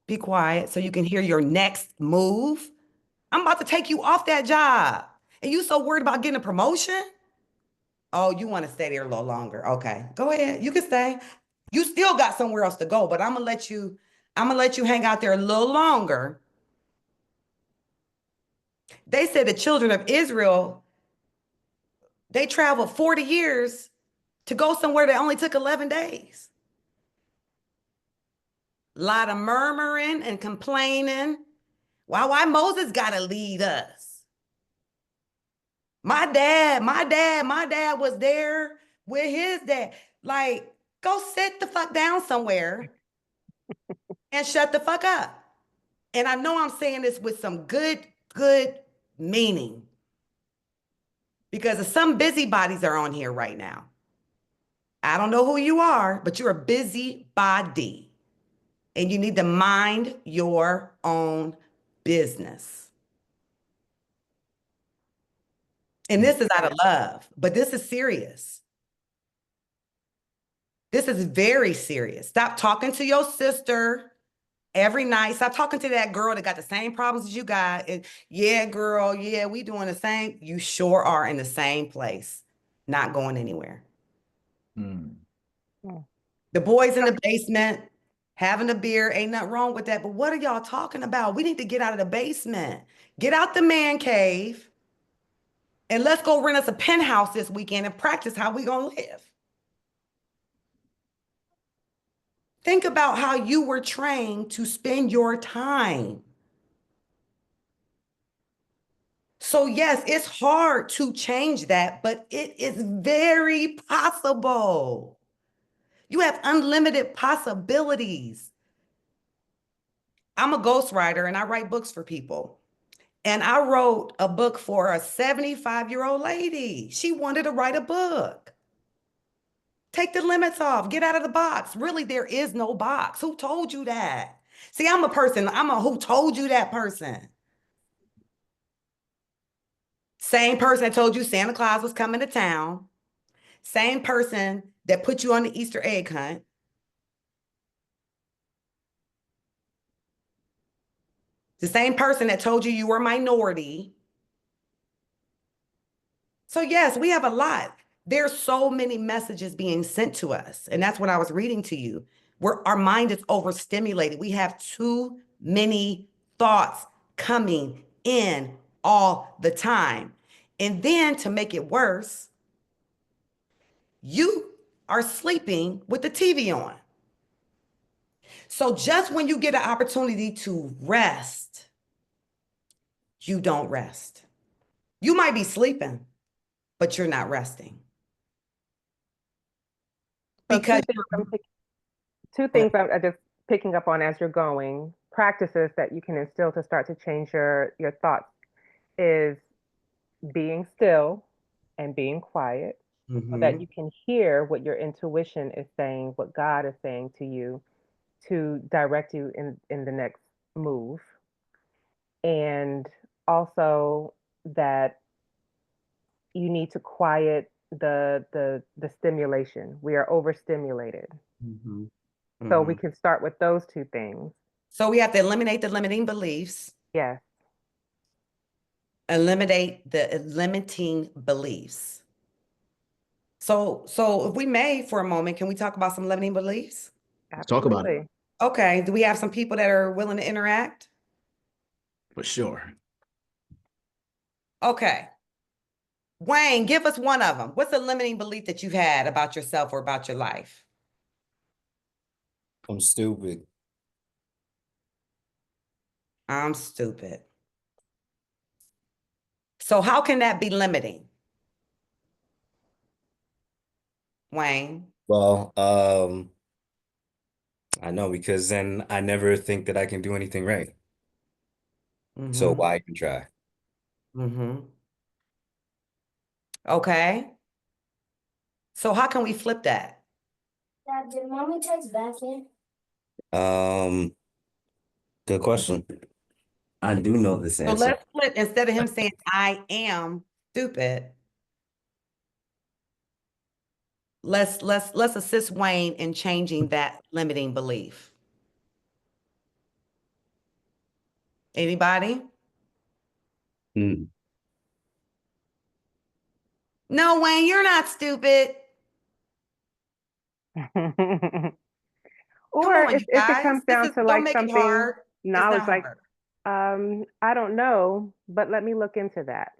Be quiet so you can hear your next move. I'm about to take you off that job. And you so worried about getting a promotion? Oh, you want to stay there a little longer. Okay, go ahead. You can stay. You still got somewhere else to go, but I'm gonna let you hang out there a little longer. They said the children of Israel, they traveled 40 years to go somewhere that only took 11 days. A lot of murmuring and complaining. Why Moses gotta lead us? My dad was there with his dad. Like, go sit the fuck down somewhere and shut the fuck up. And I know I'm saying this with some good meaning because some busybodies are on here right now. I don't know who you are, but you're a busybody and you need to mind your own business. And this is out of love, but this is serious. This is very serious. Stop talking to your sister every night. Stop talking to that girl that got the same problems as you got. And yeah, girl, yeah, we doing the same. You sure are in the same place, not going anywhere. The boys in the basement having a beer, ain't nothing wrong with that. But what are y'all talking about? We need to get out of the basement. Get out the man cave. And let's go rent us a penthouse this weekend and practice how we gonna live. Think about how you were trained to spend your time. So yes, it's hard to change that, but it is very possible. You have unlimited possibilities. I'm a ghostwriter and I write books for people. And I wrote a book for a 75-year-old lady. She wanted to write a book. Take the limits off. Get out of the box. Really, there is no box. Who told you that? See, I'm a who told you that person. Same person that told you Santa Claus was coming to town. Same person that put you on the Easter egg hunt. The same person that told you you were a minority. So yes, we have a lot. There's so many messages being sent to us. And that's what I was reading to you, where our mind is overstimulated. We have too many thoughts coming in all the time. And then to make it worse, you are sleeping with the TV on. So just when you get an opportunity to rest, you don't rest. You might be sleeping, but you're not resting. So Because two things I'm just picking up on as you're going. Practices that you can instill to start to change your thoughts is being still and being quiet so that you can hear what your intuition is saying, what God is saying to you, to direct you in the next move. And also that you need to quiet the stimulation. We are overstimulated. Mhm. So we Mhm. can start with those two things. So we have to eliminate the limiting beliefs, Yes. eliminate the limiting beliefs. So if we may, for a moment, can we talk about some limiting beliefs? Talk about it. Absolutely. Okay, do we have some people that are willing to interact? For sure. Okay. Wayne, give us one of them. What's a limiting belief that you've had about yourself or about your life? I'm stupid. I'm stupid. So how can that be limiting? Wayne? Well, I know, because then I never think that I can do anything right. So Mm-hmm. why even try? Mm-hmm. Okay. So how can we flip that? Dad, did mommy text back in? Good question. I do know this So answer. let's flip, instead of him saying, I am stupid, let's assist Wayne in changing that limiting belief. Anybody? Hmm. No, Wayne, you're not stupid. Come Or on, you if it guys. comes down to Don't like make it something hard. It's knowledge, not like, hard. I don't know, but let me look into that.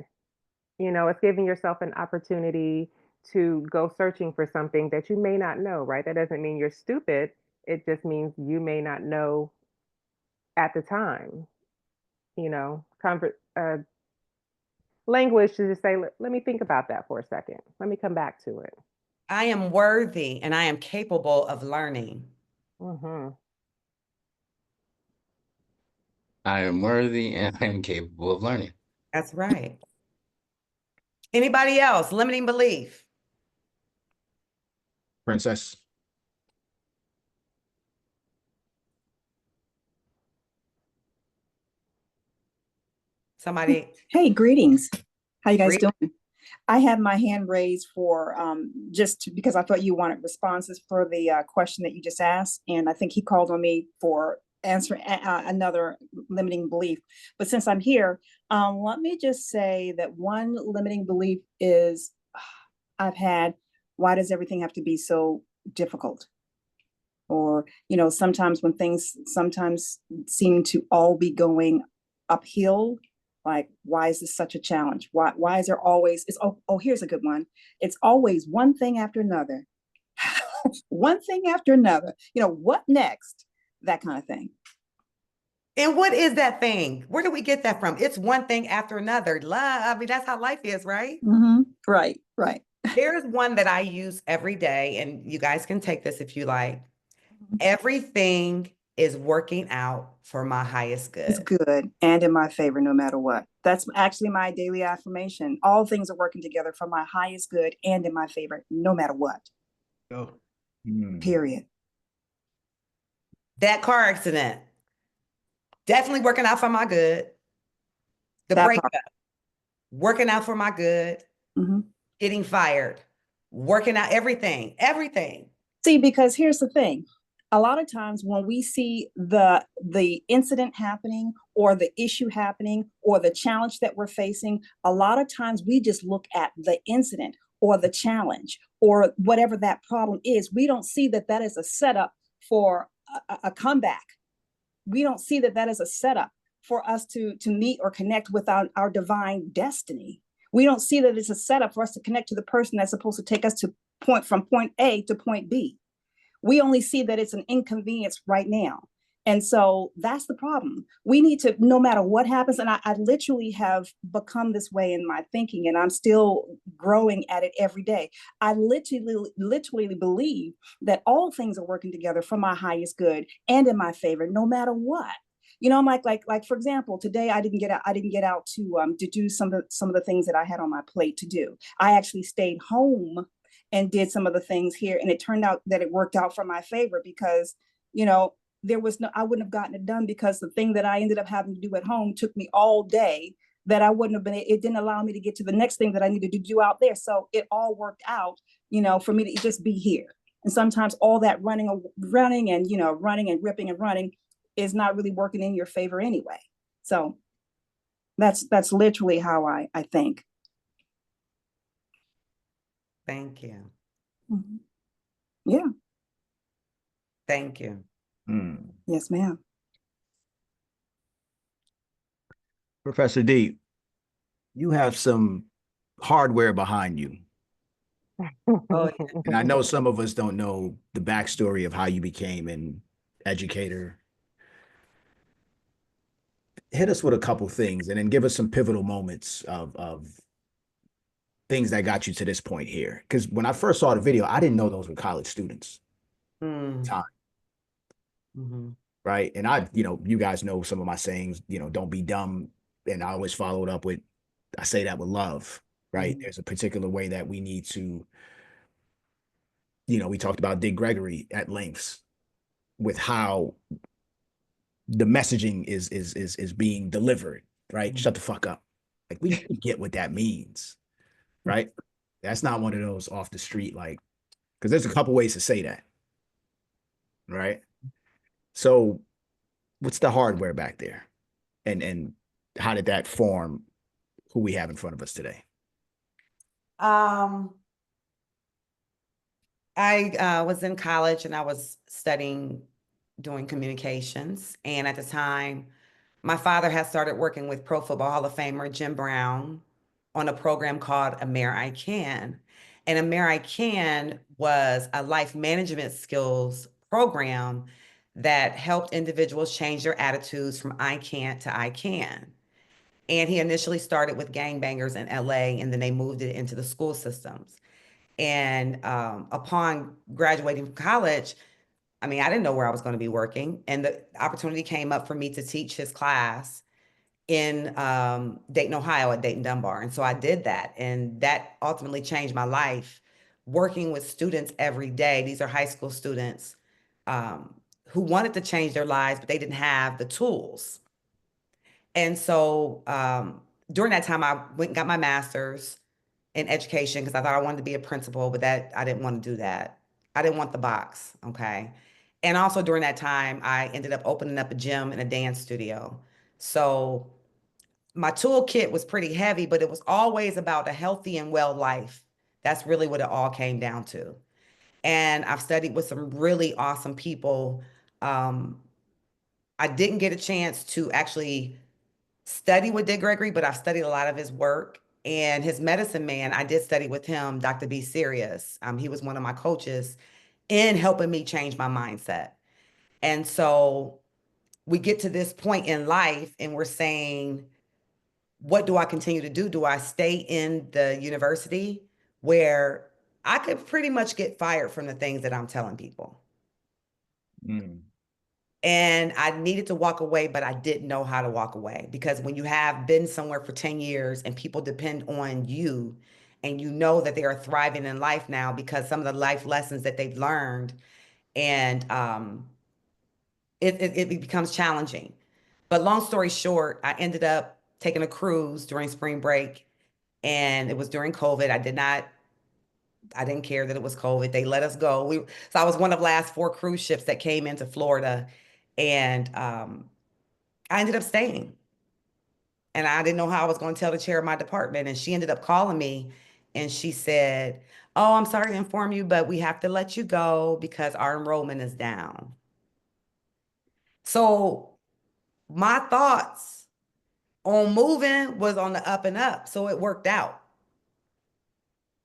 It's giving yourself an opportunity to go searching for something that you may not know, right? That doesn't mean you're stupid. It just means you may not know at the time, language to just say, let me think about that for a second. Let me come back to it. I am worthy and I am capable of learning. Hmm. I am worthy and I am capable of learning. That's right. Anybody else? Limiting belief. Princess. Somebody. Hey, greetings. How you guys Greet- doing? I had my hand raised for because I thought you wanted responses for the question that you just asked, and I think he called on me for answering another limiting belief. But since I'm here, let me just say that one limiting belief is I've had, why does everything have to be so difficult? Or, sometimes when things sometimes seem to all be going uphill, like, why is this such a challenge? Why is there always, here's a good one. It's always one thing after another. One thing after another. What next? That kind of thing. And what is that thing? Where do we get that from? It's one thing after another. Love. I mean, that's how life is, right? Mm-hmm. Right. There's one that I use every day, and you guys can take this if you like. Everything is working out for my highest good. It's good and in my favor, no matter what. That's actually my daily affirmation. All things are working together for my highest good and in my favor, no matter what. Go. Period. That car accident, definitely working out for my good. The That breakup, part. working out for my good. Mm-hmm. Getting fired, working out, everything. See, because here's the thing. A lot of times when we see the incident happening or the issue happening or the challenge that we're facing, a lot of times we just look at the incident or the challenge or whatever that problem is. We don't see that that is a setup for a comeback. We don't see that that is a setup for us to meet or connect with our divine destiny. We don't see that it's a setup for us to connect to the person that's supposed to take us from point A to point B. We only see that it's an inconvenience right now. And so that's the problem. We need to, no matter what happens, and I literally have become this way in my thinking, and I'm still growing at it every day. I literally believe that all things are working together for my highest good and in my favor, no matter what. I'm like for example, today I didn't get out to do some of the things that I had on my plate to do. I actually stayed home and did some of the things here, and it turned out that it worked out for my favor because I wouldn't have gotten it done because the thing that I ended up having to do at home took me all day, that I wouldn't have been, it didn't allow me to get to the next thing that I needed to do out there. So it all worked out, for me to just be here. And sometimes all that running and, running and ripping and running is not really working in your favor anyway. So that's literally how I think. Thank you. Mm-hmm. Yeah. Thank you. Yes, ma'am. Professor D, you have some hardware behind you. Oh, And I know some of us don't know the backstory of how you became an educator. Hit us with a couple things and then give us some pivotal moments of things that got you to this point here. Because when I first saw the video, I didn't know those were college students. Time. Right. And you guys know some of my sayings, don't be dumb. And I always followed up with, I say that with love, right? There's a particular way that we need to, we talked about Dick Gregory at lengths with how the messaging is being delivered, right? Shut the fuck up. Like we get what that means, right? That's not one of those off the street, like, because there's a couple ways to say that, right? So what's the hardware back there? And how did that form who we have in front of us today? I was in college and I was doing communications. And at the time, my father had started working with Pro Football Hall of Famer Jim Brown on a program called I Can. And I Can was a life management skills program that helped individuals change their attitudes from I can't to I can. And he initially started with gangbangers in LA, and then they moved it into the school systems. And upon graduating from college, I didn't know where I was going to be working. And the opportunity came up for me to teach his class in Dayton, Ohio at Dayton Dunbar. And so I did that. And that ultimately changed my life, working with students every day. These are high school students who wanted to change their lives, but they didn't have the tools. And so during that time, I went and got my master's in education because I thought I wanted to be a principal, but I didn't want to do that. I didn't want the box, okay? And also during that time, I ended up opening up a gym and a dance studio. So my toolkit was pretty heavy, but it was always about a healthy and well life. That's really what it all came down to. And I've studied with some really awesome people. I didn't get a chance to actually study with Dick Gregory, but I've studied a lot of his work. And his medicine man, I did study with him, Dr. B. Serious. He was one of my coaches in helping me change my mindset. And so we get to this point in life and we're saying, what do I continue to do? Do I stay in the university where I could pretty much get fired from the things that I'm telling people? And I needed to walk away, but I didn't know how to walk away, because when you have been somewhere for 10 years and people depend on you and you know that they are thriving in life now because some of the life lessons that they've learned, and it becomes challenging. But long story short, I ended up taking a cruise during spring break, and it was during COVID. I didn't care that it was COVID. They let us go. So I was one of the last 4 cruise ships that came into Florida, and I ended up staying. And I didn't know how I was going to tell the chair of my department. And she ended up calling me and she said, "Oh, I'm sorry to inform you, but we have to let you go because our enrollment is down." So my thoughts on moving was on the up and up. So it worked out.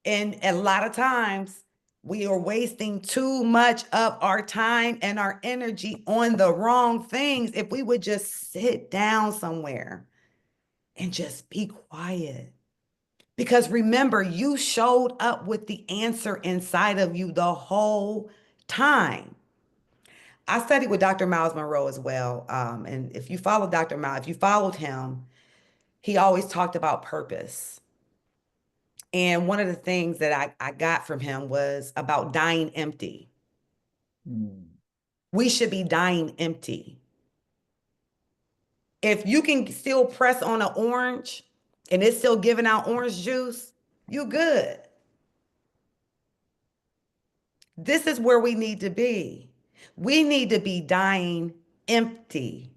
And a lot of times we are wasting too much of our time and our energy on the wrong things. If we would just sit down somewhere and just be quiet. Because remember, you showed up with the answer inside of you the whole time. I studied with Dr. Miles Monroe as well. And if you follow Dr. Miles, if you followed him, he always talked about purpose. And one of the things that I got from him was about dying empty. We should be dying empty. If you can still press on an orange and it's still giving out orange juice, you good. This is where we need to be. We need to be dying empty.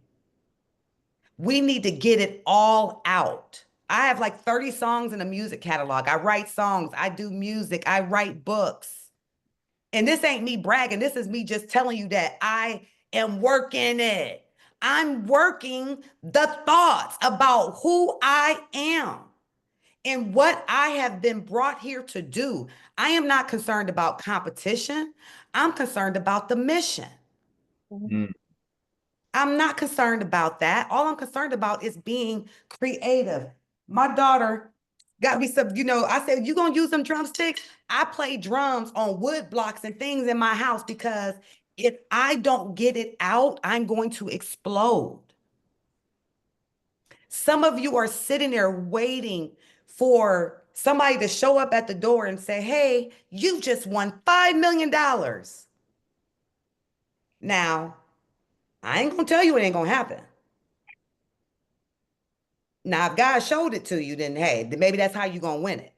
We need to get it all out. I have like 30 songs in a music catalog. I write songs, I do music, I write books. And this ain't me bragging. This is me just telling you that I am working it. I'm working the thoughts about who I am and what I have been brought here to do. I am not concerned about competition. I'm concerned about the mission. I'm not concerned about that. All I'm concerned about is being creative. My daughter got me some, I said, you gonna use some drumsticks? I play drums on wood blocks and things in my house because if I don't get it out, I'm going to explode. Some of you are sitting there waiting for somebody to show up at the door and say, hey, you just won $5 million. Now, I ain't gonna tell you it ain't gonna happen. Now, if God showed it to you, then hey, maybe that's how you're gonna win it.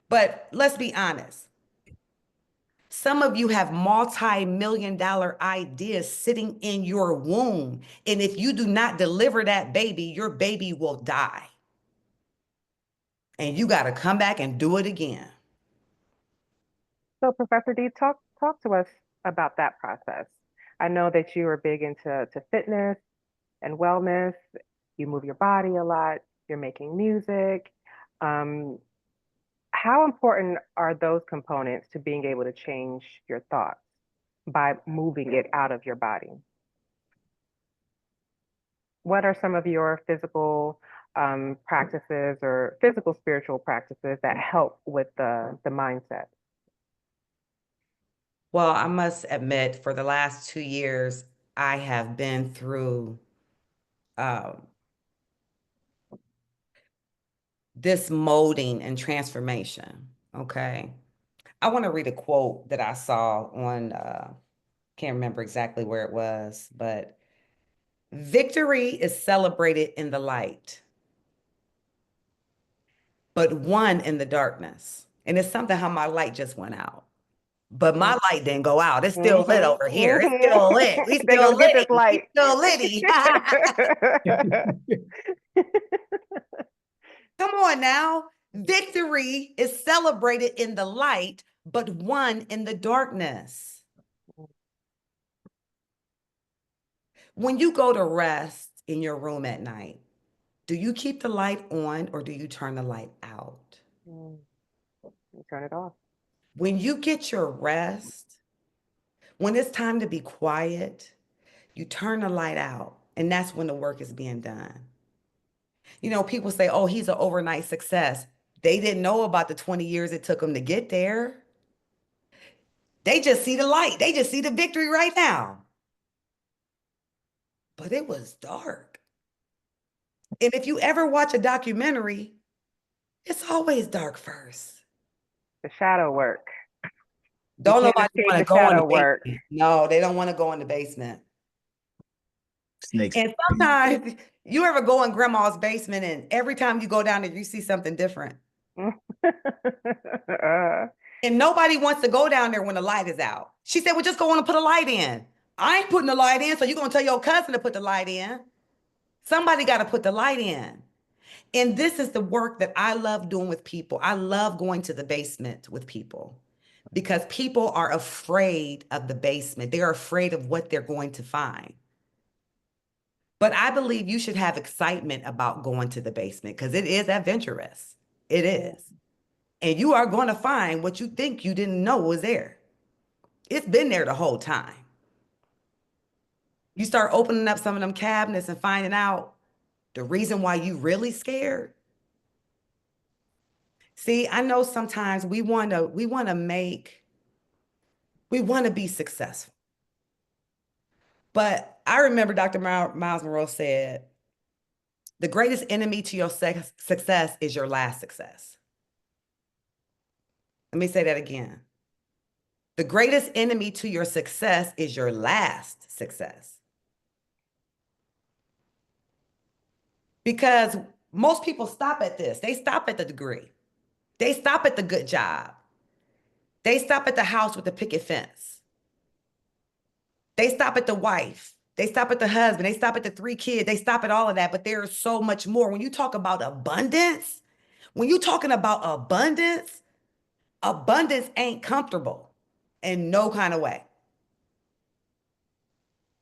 But let's be honest. Some of you have multi-million-dollar ideas sitting in your womb. And if you do not deliver that baby, your baby will die. And you got to come back and do it again. So Professor D, talk to us about that process. I know that you are big into fitness and wellness. You move your body a lot. You're making music. How important are those components to being able to change your thoughts by moving it out of your body? What are some of your physical practices or physical spiritual practices that help with the mindset? Well, I must admit, for the last 2 years, I have been through this molding and transformation, okay? I want to read a quote that I saw on, can't remember exactly where it was, but victory is celebrated in the light, but won in the darkness. And it's something how my light just went out. But my light didn't go out. It's still lit over here. It's still lit. We They're still gonna get litty. this light. We still litty. Come on now. Victory is celebrated in the light, but won in the darkness. When you go to rest in your room at night, do you keep the light on or do you turn the light out? You turn it off. When you get your rest, when it's time to be quiet, you turn the light out, and that's when the work is being done. People say, oh, he's an overnight success. They didn't know about the 20 years it took them to get there. They just see the light. They just see the victory right now. But it was dark. And if you ever watch a documentary, it's always dark first. The shadow work. Don't nobody want to go in the work. basement. No, they don't want to go in the basement. Snakes. And sometimes you ever go in grandma's basement and every time you go down there, you see something different. And nobody wants to go down there when the light is out. She said, well, just go on and put a light in. I ain't putting the light in, so you're going to tell your cousin to put the light in. Somebody got to put the light in. And this is the work that I love doing with people. I love going to the basement with people because people are afraid of the basement. They're afraid of what they're going to find. But I believe you should have excitement about going to the basement because it is adventurous. It is. And you are going to find what you think you didn't know was there. It's been there the whole time. You start opening up some of them cabinets and finding out the reason why you really scared. See, I know sometimes we want to be successful. But I remember Dr. Miles Monroe said, the greatest enemy to your success is your last success. Let me say that again. The greatest enemy to your success is your last success. Because most people stop at this. They stop at the degree. They stop at the good job. They stop at the house with the picket fence. They stop at the wife. They stop at the husband. They stop at the 3 kids. They stop at all of that. But there's so much more. When you talk about abundance, when you're talking about abundance, abundance ain't comfortable in no kind of way.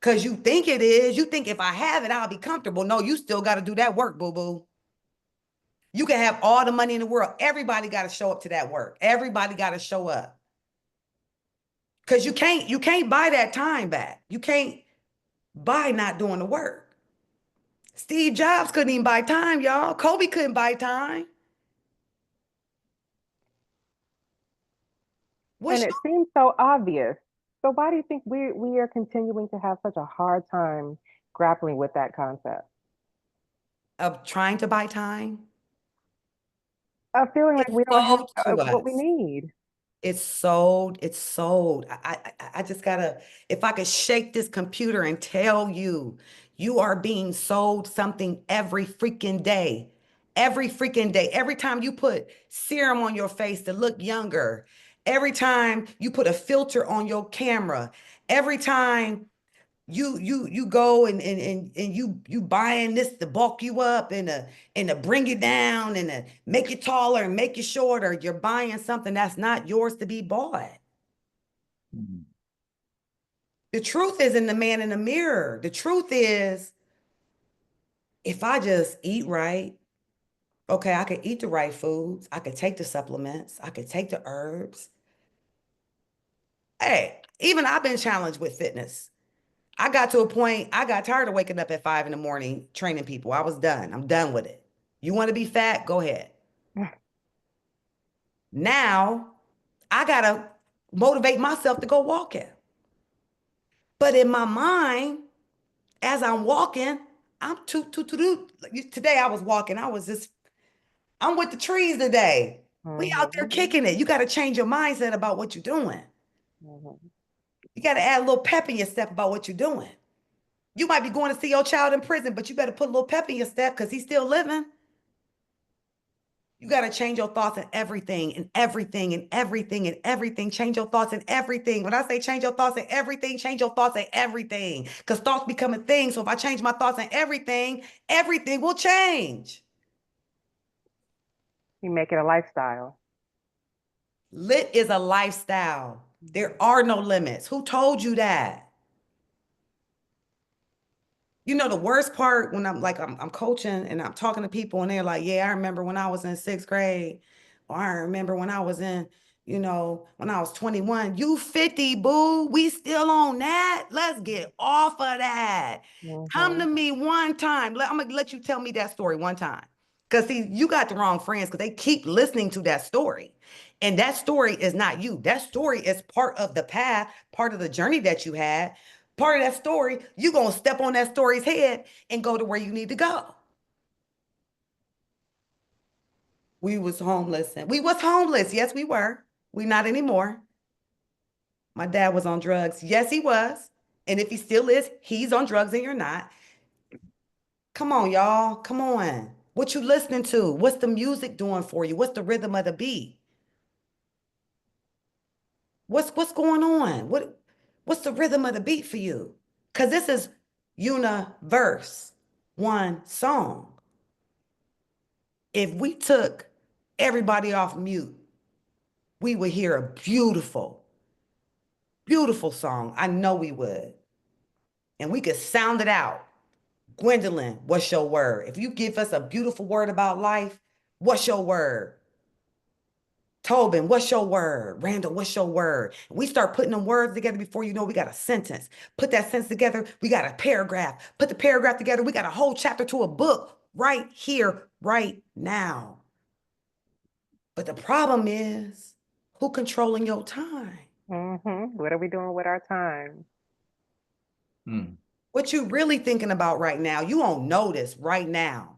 Because you think it is. You think if I have it, I'll be comfortable. No, you still got to do that work, boo-boo. You can have all the money in the world. Everybody got to show up to that work. Everybody got to show up. Because you can't buy that time back. You can't buy not doing the work. Steve Jobs couldn't even buy time, y'all. Kobe couldn't buy time. And it seems so obvious. So why do you think we are continuing to have such a hard time grappling with that concept? Of trying to buy time? Of feeling like we don't have what we us. need. It's sold. It's sold. I just gotta, if I could shake this computer and tell you, you are being sold something every freaking day. Every freaking day. Every time you put serum on your face to look younger, every time you put a filter on your camera, every time you go and you buying this to bulk you up and to bring you down and to make you taller and make you shorter, you're buying something that's not yours to be bought. Mm-hmm. The truth is in the man in the mirror. The truth is, if I just eat right, okay, I could eat the right foods, I could take the supplements, I could take the herbs. Hey, even I've been challenged with fitness. I got to a point, I got tired of waking up at 5 in the morning training people. I was done. I'm done with it. You want to be fat? Go ahead. Now, I got to motivate myself to go walking. But in my mind, as I'm walking, I'm today I was walking. I'm with the trees today. We out there kicking it. You got to change your mindset about what you're doing. You got to add a little pep in your step about what you're doing. You might be going to see your child in prison, but you better put a little pep in your step because he's still living. You got to change your thoughts and everything and everything and everything and everything. Change your thoughts and everything. When I say change your thoughts and everything, change your thoughts and everything. Because thoughts become a thing. So if I change my thoughts and everything, everything will change. You make it a lifestyle. Lit is a lifestyle. There are no limits. Who told you that? You know, the worst part when I'm coaching and I'm talking to people and they're like, yeah, I remember when I was in 6th grade, or I remember when I was in, when I was 21. You 50, boo. We still on that. Let's get off of that. Come to me one time. I'm going to let you tell me that story one time. Because see, you got the wrong friends because they keep listening to that story. And that story is not you. That story is part of the path, part of the journey that you had. Part of that story, you're going to step on that story's head and go to where you need to go. We was homeless. Yes, we were. We not anymore. My dad was on drugs. Yes, he was. And if he still is, he's on drugs and you're not. Come on, y'all. Come on. What you listening to? What's the music doing for you? What's the rhythm of the beat? What's going on? What's the rhythm of the beat for you? Because this is universe, one song. If we took everybody off mute, we would hear a beautiful, beautiful song. I know we would. And we could sound it out. Gwendolyn, what's your word? If you give us a beautiful word about life, what's your word? Tobin, what's your word? Randall, what's your word? We start putting them words together before you know we got a sentence. Put that sentence together, we got a paragraph. Put the paragraph together, we got a whole chapter to a book right here, right now. But the problem is, who controlling your time? What are we doing with our time? What you really thinking about right now? You don't notice right now.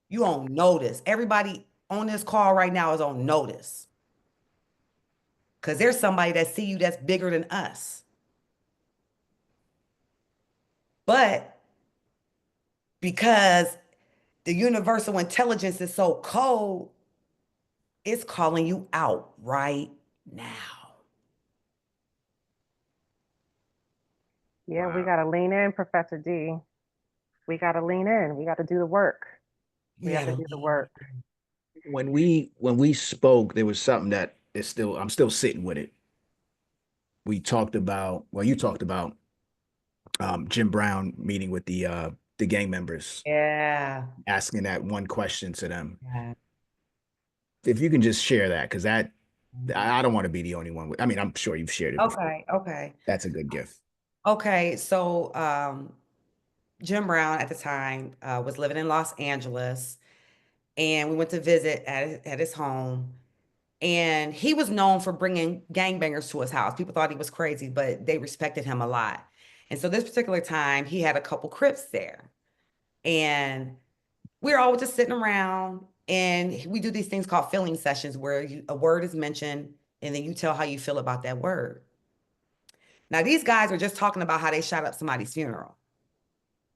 You don't notice. Everybody on this call right now is on notice. because there's somebody that see you that's bigger than us. But because the universal intelligence is so cold, it's calling you out right now. Yeah, we Wow. got to lean in, Professor D. We got to lean in. We got to do the work. We have to do the work. When we spoke, there was something that is still, I'm still sitting with it. We talked about, well, you talked about Jim Brown meeting with the gang members, Yeah. asking that one question to them. Yeah. If you can just share that, because that I don't want to be the only one. I mean, I'm sure you've shared it before. Okay. That's a good gift. Okay. So Jim Brown at the time was living in Los Angeles, and we went to visit at his home. And he was known for bringing gangbangers to his house. People thought he was crazy, but they respected him a lot. And so this particular time, he had a couple Crips there. And we were all just sitting around, and we do these things called feeling sessions where a word is mentioned, and then you tell how you feel about that word. Now, these guys are just talking about how they shot up somebody's funeral.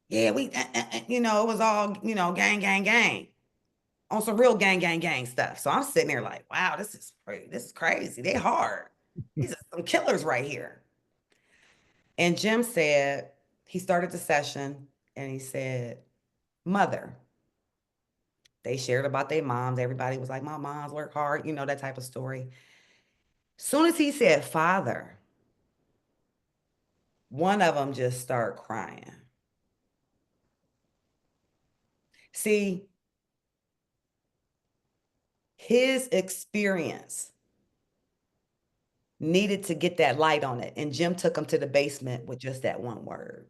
Yeah, it was all, gang, gang, gang, on some real gang, gang, gang stuff. So I'm sitting there like, wow, this is crazy. They hard. These are some killers right here. And Jim said, he started the session and he said, mother. They shared about their moms. Everybody was like, my moms work hard, that type of story. Soon as he said father, one of them just started crying. See, his experience needed to get that light on it. And Jim took him to the basement with just that one word.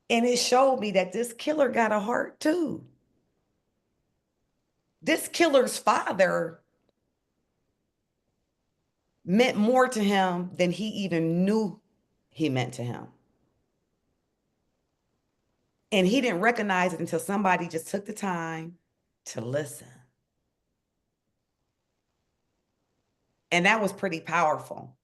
And it showed me that this killer got a heart too. This killer's father meant more to him than he even knew he meant to him. And he didn't recognize it until somebody just took the time to listen. And that was pretty powerful.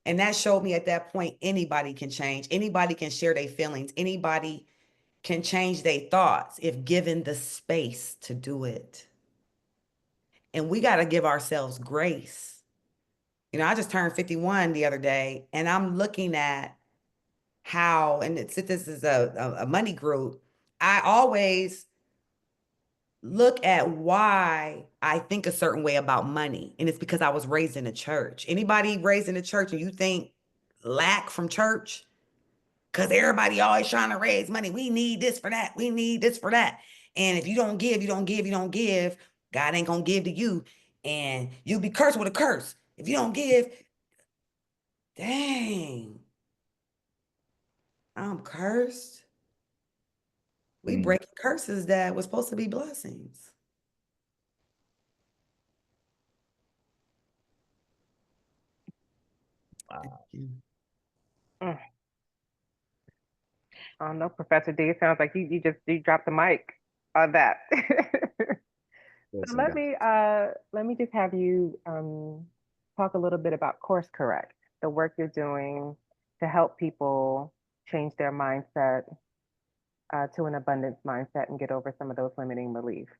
And that showed me at that point, anybody can change. Anybody can share their feelings. Anybody can change their thoughts if given the space to do it. And we got to give ourselves grace. I just turned 51 the other day, and I'm looking at how, and since this is a money group, I always look at why I think a certain way about money. And it's because I was raised in a church. Anybody raised in a church and you think lack from church? Because everybody always trying to raise money. We need this for that. We need this for that. And if you don't give, you don't give, you don't give, God ain't going to give to you. And you'll be cursed with a curse. If you don't give, dang, I'm cursed. We break curses that were supposed to be blessings. Wow. Mm. I don't know, Professor D. It sounds like you dropped the mic on that. So let me just have you talk a little bit about course correct, the work you're doing to help people change their mindset to an abundance mindset and get over some of those limiting beliefs.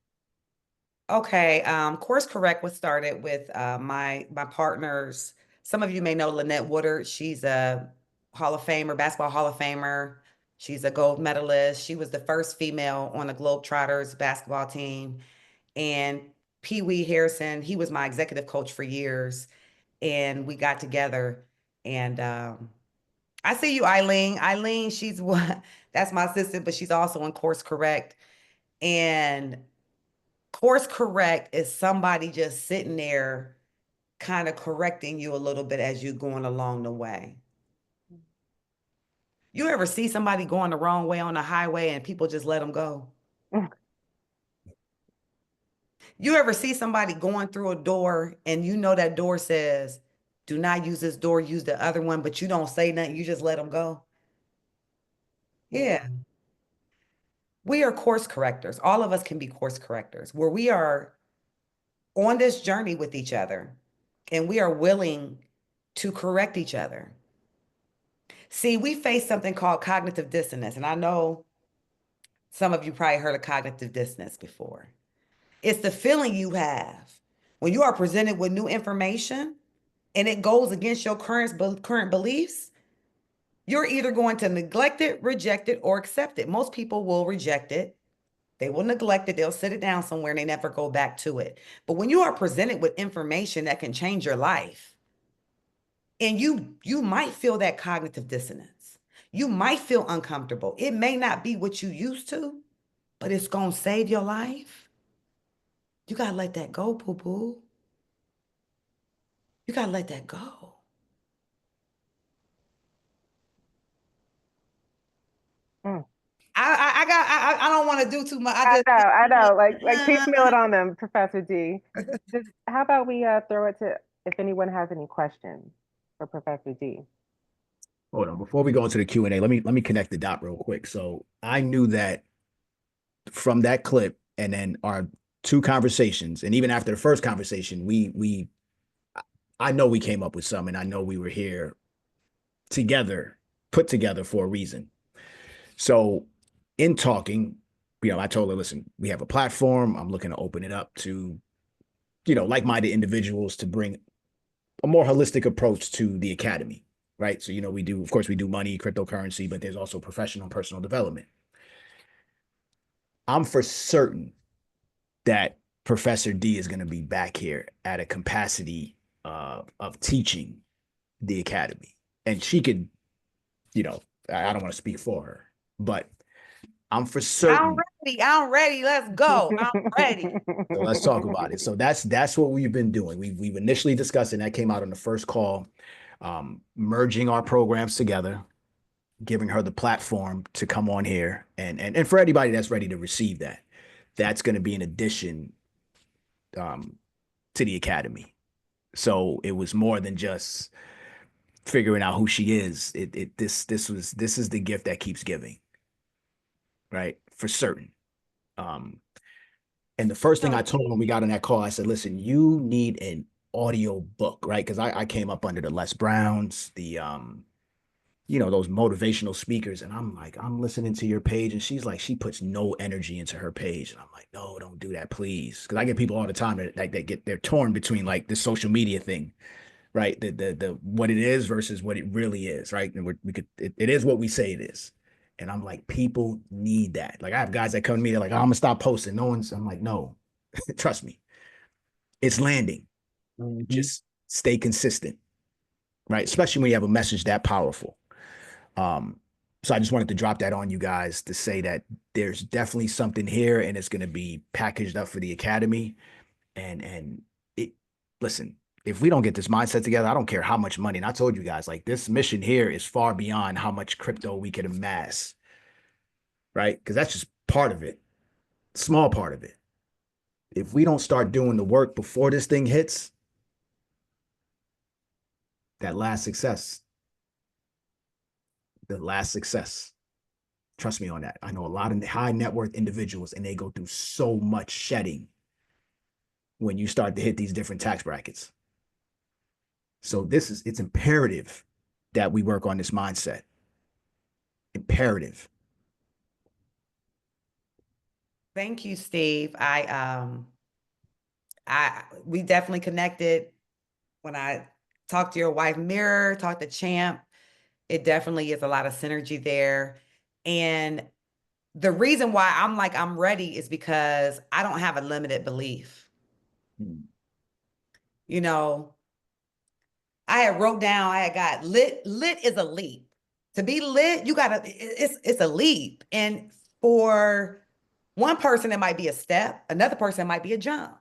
Okay, Course Correct was started with my partners. Some of you may know Lynette Woodard. She's a Hall of Famer, basketball Hall of Famer. She's a gold medalist. She was the first female on the Globetrotters basketball team. And Pee Wee Harrison, he was my executive coach for years. And we got together. And I see you, Eileen. Eileen, that's my assistant, but she's also in Course Correct. And Course correct is somebody just sitting there kind of correcting you a little bit as you're going along the way. You ever see somebody going the wrong way on the highway and people just let them go? You ever see somebody going through a door and that door says, do not use this door, use the other one, but you don't say nothing, you just let them go? Yeah. We are course correctors. All of us can be course correctors, where we are on this journey with each other, and we are willing to correct each other. See, we face something called cognitive dissonance, and I know some of you probably heard of cognitive dissonance before. It's the feeling you have when you are presented with new information and it goes against your current beliefs. You're either going to neglect it, reject it, or accept it. Most people will reject it. They will neglect it. They'll sit it down somewhere and they never go back to it. But when you are presented with information that can change your life, and you might feel that cognitive dissonance, you might feel uncomfortable. It may not be what you used to, but it's going to save your life. You got to let that go, boo-boo. You got to let that go. Mm. I don't want to do too much. I know. Like piecemeal it on them, Professor D. How about we throw it to if anyone has any questions for Professor D. Hold on, before we go into the Q&A, let me connect the dot real quick. So I knew that from that clip and then our two conversations, and even after the first conversation, I know we came up with some, and I know we were here together, put together for a reason. So in talking, I told her, listen, we have a platform. I'm looking to open it up to, like-minded individuals to bring a more holistic approach to the academy, right? So, we do money, cryptocurrency, but there's also professional and personal development. I'm for certain that Professor D is going to be back here at a capacity of teaching the academy. And she could, I don't want to speak for her, but I'm for certain. I'm ready. Let's go. I'm ready. So let's talk about it. So that's what we've been doing. We've initially discussed, and that came out on the first call, merging our programs together, giving her the platform to come on here. And for anybody that's ready to receive that, that's going to be an addition to the academy. So it was more than just figuring out who she is. This is the gift that keeps giving, right? For certain. And the first thing I told her when we got on that call, I said, listen, you need an audio book, right? Because I came up under the Les Browns, the those motivational speakers, and I'm listening to your page, and she's like, she puts no energy into her page, and I'm like, no, don't do that, please, because I get people all the time that they're torn between like the social media thing, right? The what it is versus what it really is, right? And it is what we say it is. And I'm like, people need that. Like I have guys that come to me, they're like, oh, I'm gonna stop posting. I'm like, no, trust me, it's landing. Mm-hmm. Just stay consistent, right? Especially when you have a message that powerful. So I just wanted to drop that on you guys to say that there's definitely something here, and it's going to be packaged up for the academy. And listen, if we don't get this mindset together, I don't care how much money. And I told you guys, like, this mission here is far beyond how much crypto we can amass, right? Because that's just part of it, small part of it. If we don't start doing the work before this thing hits, that last success, trust me on that. I know a lot of high net worth individuals, and they go through so much shedding when you start to hit these different tax brackets. So it's imperative that we work on this mindset. Imperative. Thank you, Steve. We definitely connected when I talked to your wife, Mira, talked to Champ. It definitely is a lot of synergy there. And the reason why I'm ready is because I don't have a limited belief. I had wrote down, I had got lit. Lit is a leap. To be lit, it's a leap. And for one person, it might be a step. Another person might be a jump.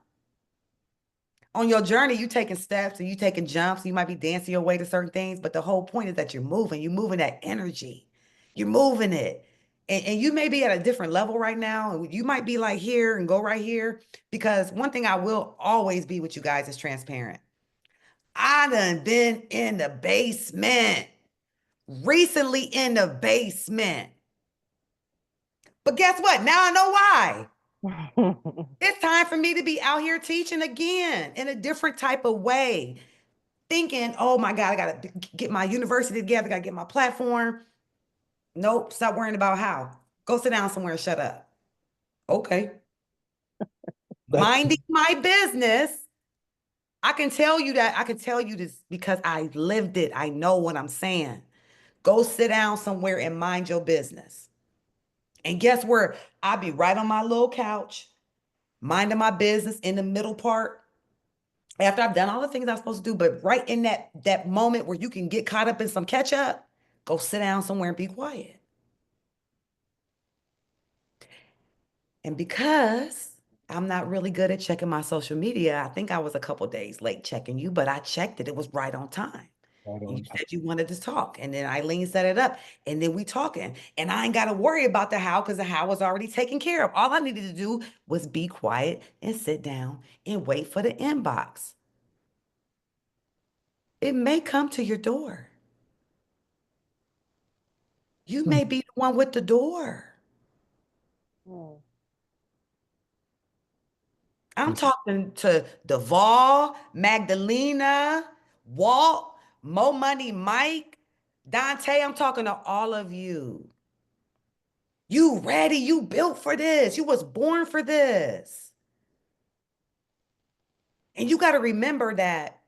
On your journey, you taking steps and you taking jumps. You might be dancing your way to certain things, but the whole point is that you're moving that energy. You're moving it. And you may be at a different level right now. And you might be like here and go right here, because one thing I will always be with you guys is transparent. I done been in the basement, recently in the basement. But guess what? Now I know why. It's time for me to be out here teaching again in a different type of way. Thinking, oh my God, I got to get my university together, got to get my platform. Nope, stop worrying about how. Go sit down somewhere and shut up. Okay. Minding my business. I can tell you that. I can tell you this because I lived it. I know what I'm saying. Go sit down somewhere and mind your business. And guess where? I'll be right on my little couch, minding my business in the middle part. After I've done all the things I'm supposed to do, but right in that moment where you can get caught up in some catch up, go sit down somewhere and be quiet. And because I'm not really good at checking my social media, I think I was a couple days late checking you, but I checked it. It was right on time. And you said you wanted to talk. And then Eileen set it up. And then we talking. And I ain't got to worry about the how because the how was already taken care of. All I needed to do was be quiet and sit down and wait for the inbox. It may come to your door. You may be the one with the door. I'm talking to Duvall, Magdalena, Walt, Mo Money Mike, Dante. I'm talking to all of you. You ready? You built for this. You was born for this. And you got to remember that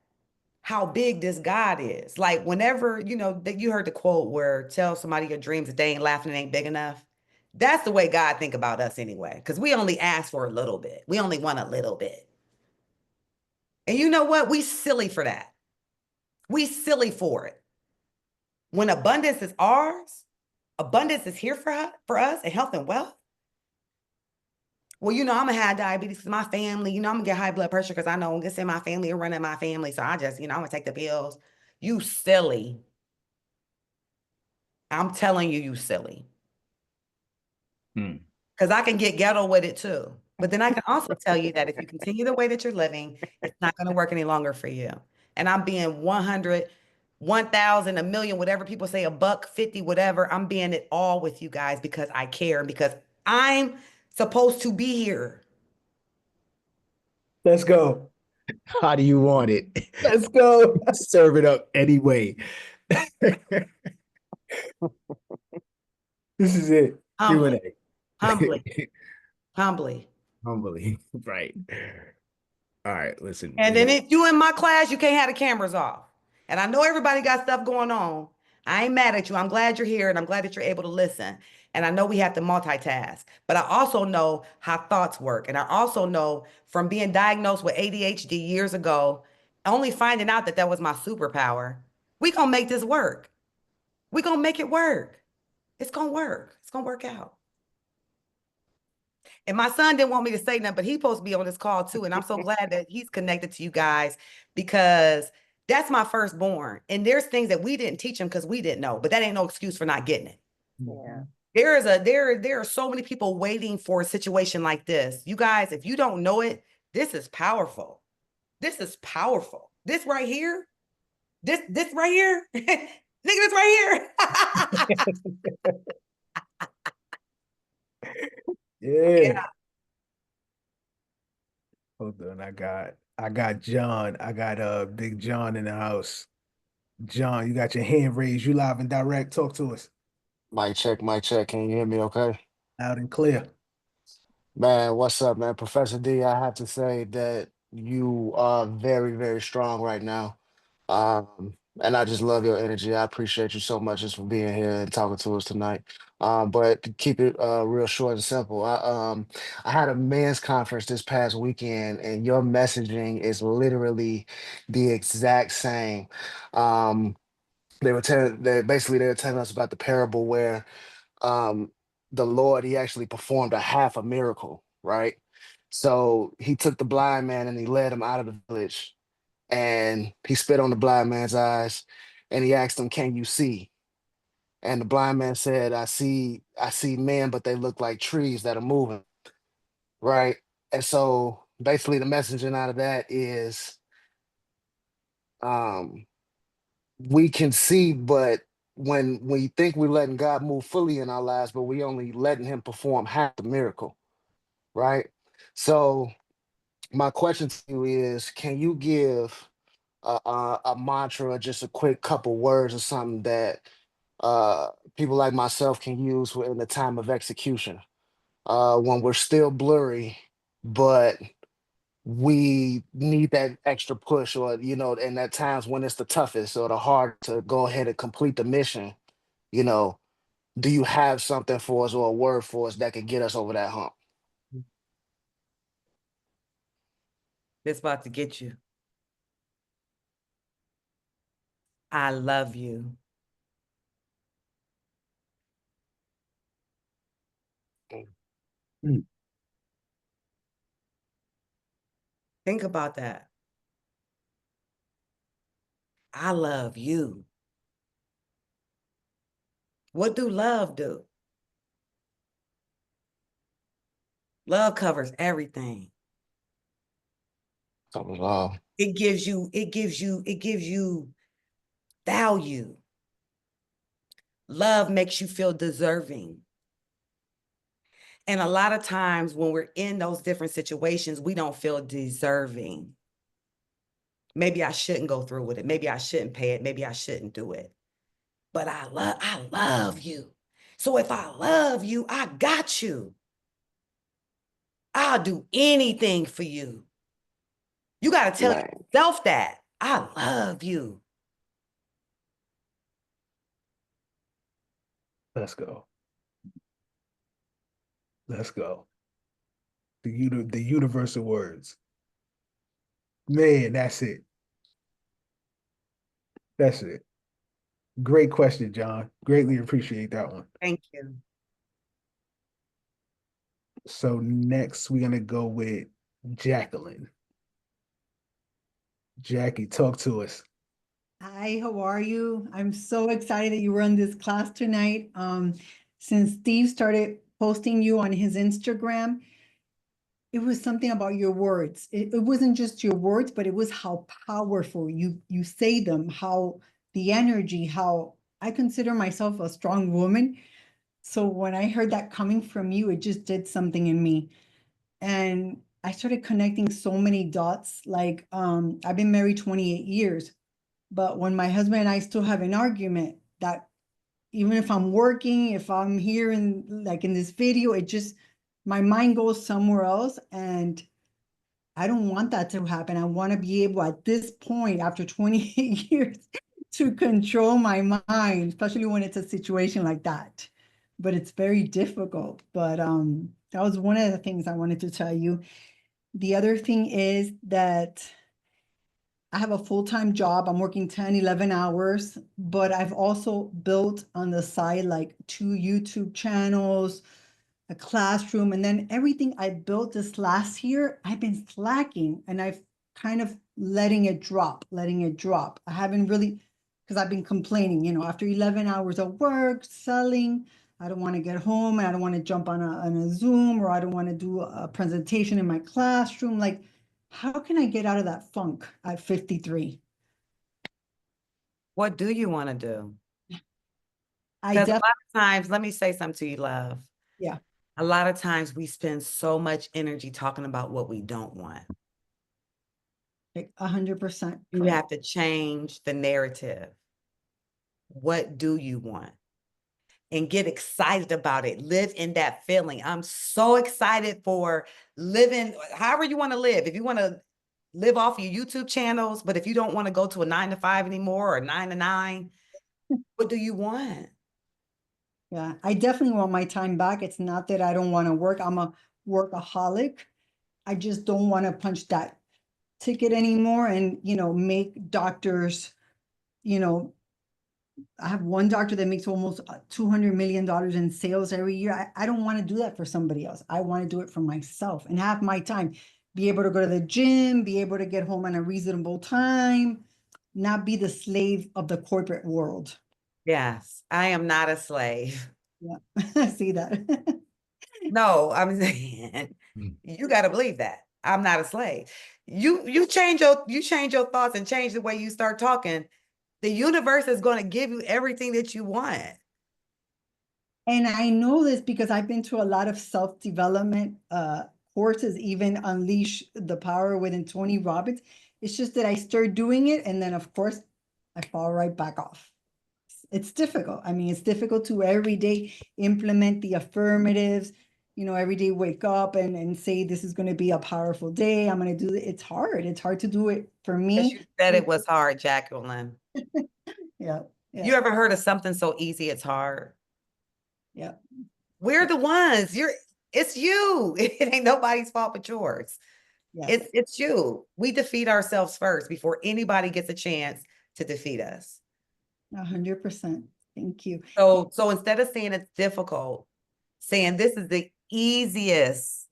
how big this God is. Like whenever, that you heard the quote where tell somebody your dreams if they ain't laughing, it ain't big enough. That's the way God think about us anyway. Because we only ask for a little bit. We only want a little bit. And you know what? We silly for that. We silly for it. When abundance is ours, abundance is here for us and health and wealth. Well, I'm gonna have diabetes because my family, I'm gonna get high blood pressure because I know it's in my family and running my family. So I just, I'm gonna take the pills. You silly. I'm telling you, you silly. Because I can get ghetto with it too. But then I can also tell you that if you continue the way that you're living, it's not going to work any longer for you. And I'm being 100, 1,000, a million, whatever people say, $150, whatever. I'm being it all with you guys because I care and because I'm supposed to be here. Let's go. How do you want it? Let's go. Serve it up anyway. This is it. Humbly, Q&A. humbly. Right. All right, listen. And then if you in my class, you can't have the cameras off. And I know everybody got stuff going on. I ain't mad at you. I'm glad you're here and I'm glad that you're able to listen. And I know we have to multitask, but I also know how thoughts work. And I also know from being diagnosed with ADHD years ago, only finding out that was my superpower. We gonna make this work. We gonna make it work. It's gonna work. It's gonna work out. And my son didn't want me to say nothing, but he's supposed to be on this call too. And I'm so glad that he's connected to you guys because that's my firstborn. And there's things that we didn't teach him because we didn't know, but that ain't no excuse for not getting it. Yeah. There are so many people waiting for a situation like this. You guys, if you don't know it, this is powerful. This is powerful. This right here, this right here, nigga, this right here. Yeah. Hold on. I got John. I got Big John in the house. John, you got your hand raised. You live and direct. Talk to us. Mic check, mic check. Can you hear me okay? Loud and clear. Man, what's up, man? Professor D, I have to say that you are very, very strong right now. And I just love your energy. I appreciate you so much just for being here and talking to us tonight. But to keep it real short and simple, I had a men's conference this past weekend, and your messaging is literally the exact same. Um, they were telling us about the parable where um the Lord, he actually performed a half a miracle, right? So he took the blind man and he led him out of the village, and he spit on the blind man's eyes, and he asked him, "Can you see?" And the blind man said, I see men, but they look like trees that are moving, right? And so basically the messaging out of that is um we can see, but when we think we're letting God move fully in our lives, but we only letting him perform half the miracle, right? So my question to you is, can you give a mantra or just a quick couple words or something that uh, people like myself can use in the time of execution when we're still blurry, but we need that extra push, or and at times when it's the toughest or the hard to go ahead and complete the mission, you know, do you have something for us or a word for us that can get us over that hump? It's about to get you. I love you. Mm. Think about that. I love you. What do love do? Love covers everything. It gives you value. Love makes you feel deserving. And a lot of times when we're in those different situations, we don't feel deserving. Maybe I shouldn't go through with it. Maybe I shouldn't pay it. Maybe I shouldn't do it. But I love you. So if I love you, I got you. I'll do anything for you. You got to tell yourself that. I love you. Let's go. Let's go. The universal words. Man, that's it. That's it. Great question, John. Greatly appreciate that one. Thank you. So next we're gonna go with Jacqueline. Jackie, talk to us. Hi, how are you? I'm so excited that you run this class tonight. Since Steve started posting you on his Instagram, it was something about your words. It wasn't just your words, but it was how powerful you say them, how the energy, how I consider myself a strong woman. So when I heard that coming from you, it just did something in me. And I started connecting so many dots. Like I've been married 28 years. But when my husband and I still have an argument, that even if I'm working, if I'm here in this video, it just, my mind goes somewhere else. And I don't want that to happen. I want to be able at this point, after 28 years, to control my mind, especially when it's a situation like that. But it's very difficult. But that was one of the things I wanted to tell you. The other thing is that I have a full-time job. I'm working 10, 11 hours, but I've also built on the side like 2 YouTube channels, a classroom, and then everything I built this last year, I've been slacking and I've kind of letting it drop. I haven't really, because I've been complaining, after 11 hours of work, selling, I don't want to get home and I don't want to jump on a Zoom, or I don't want to do a presentation in my classroom. Like, how can I get out of that funk at 53? What do you want to do? I Because a lot definitely, of times, let me say something to you, love. yeah, A lot of times we spend so much energy talking about what we don't want. like 100%. You have to change the narrative. What do you want? And get excited about it. Live in that feeling. I'm so excited for living, however you want to live. If you want to live off your YouTube channels, but if you don't want to go to a 9 to 5 anymore, or 9 to 9, what do you want? Yeah, I definitely want my time back. It's not that I don't want to work. I'm a workaholic. I just don't want to punch that ticket anymore and, make doctors, I have one doctor that makes almost $200 million in sales every year. I don't want to do that for somebody else. I want to do it for myself and have my time, be able to go to the gym, be able to get home on a reasonable time, not be the slave of the corporate world. Yes, I am not a slave. Yeah, I see that. No, I'm saying you got to believe that I'm not a slave. You change your thoughts and change the way you start talking. The universe is going to give you everything that you want. And I know this because I've been to a lot of self-development courses, even Unleash the Power Within Tony Robbins. It's just that I start doing it, and then of course I fall right back off. It's difficult. I mean, it's difficult to every day implement the affirmatives, every day wake up and say, this is going to be a powerful day. I'm going to do it. It's hard. It's hard to do it for Yes, me. you said it was hard, Jacqueline. Yeah. You ever heard of something so easy it's hard? Yeah. We're the ones. It's you. It ain't nobody's fault but yours. Yes. It's you. We defeat ourselves first before anybody gets a chance to defeat us. 100%. Thank you. So instead of saying it's difficult, saying this is the easiest.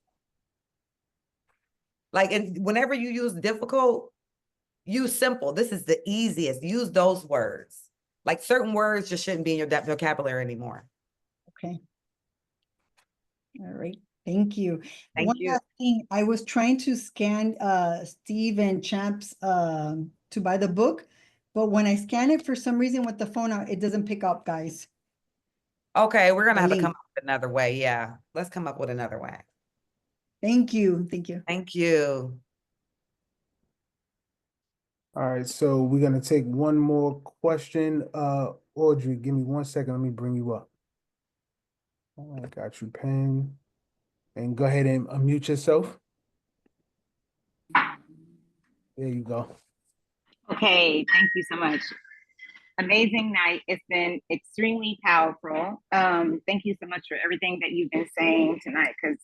Like, and whenever you use difficult, use simple. This is the easiest. Use those words. Like certain words just shouldn't be in your vocabulary anymore. Okay. All right. Thank you. Thank you. Last thing, I was trying to scan Steve and Champ's to buy the book, but when I scan it for some reason with the phone out, it doesn't pick up, guys. Okay, we're gonna have to link. come up with another way. Yeah, let's come up with another way. Thank you. Thank you. Thank you. All right, so we're gonna take one more question. Audrey, give me 1 second. Let me bring you up. All right, got you, pen. And go ahead and unmute yourself. There you go. Okay, thank you so much. Amazing night. It's been extremely powerful. Thank you so much for everything that you've been saying tonight, because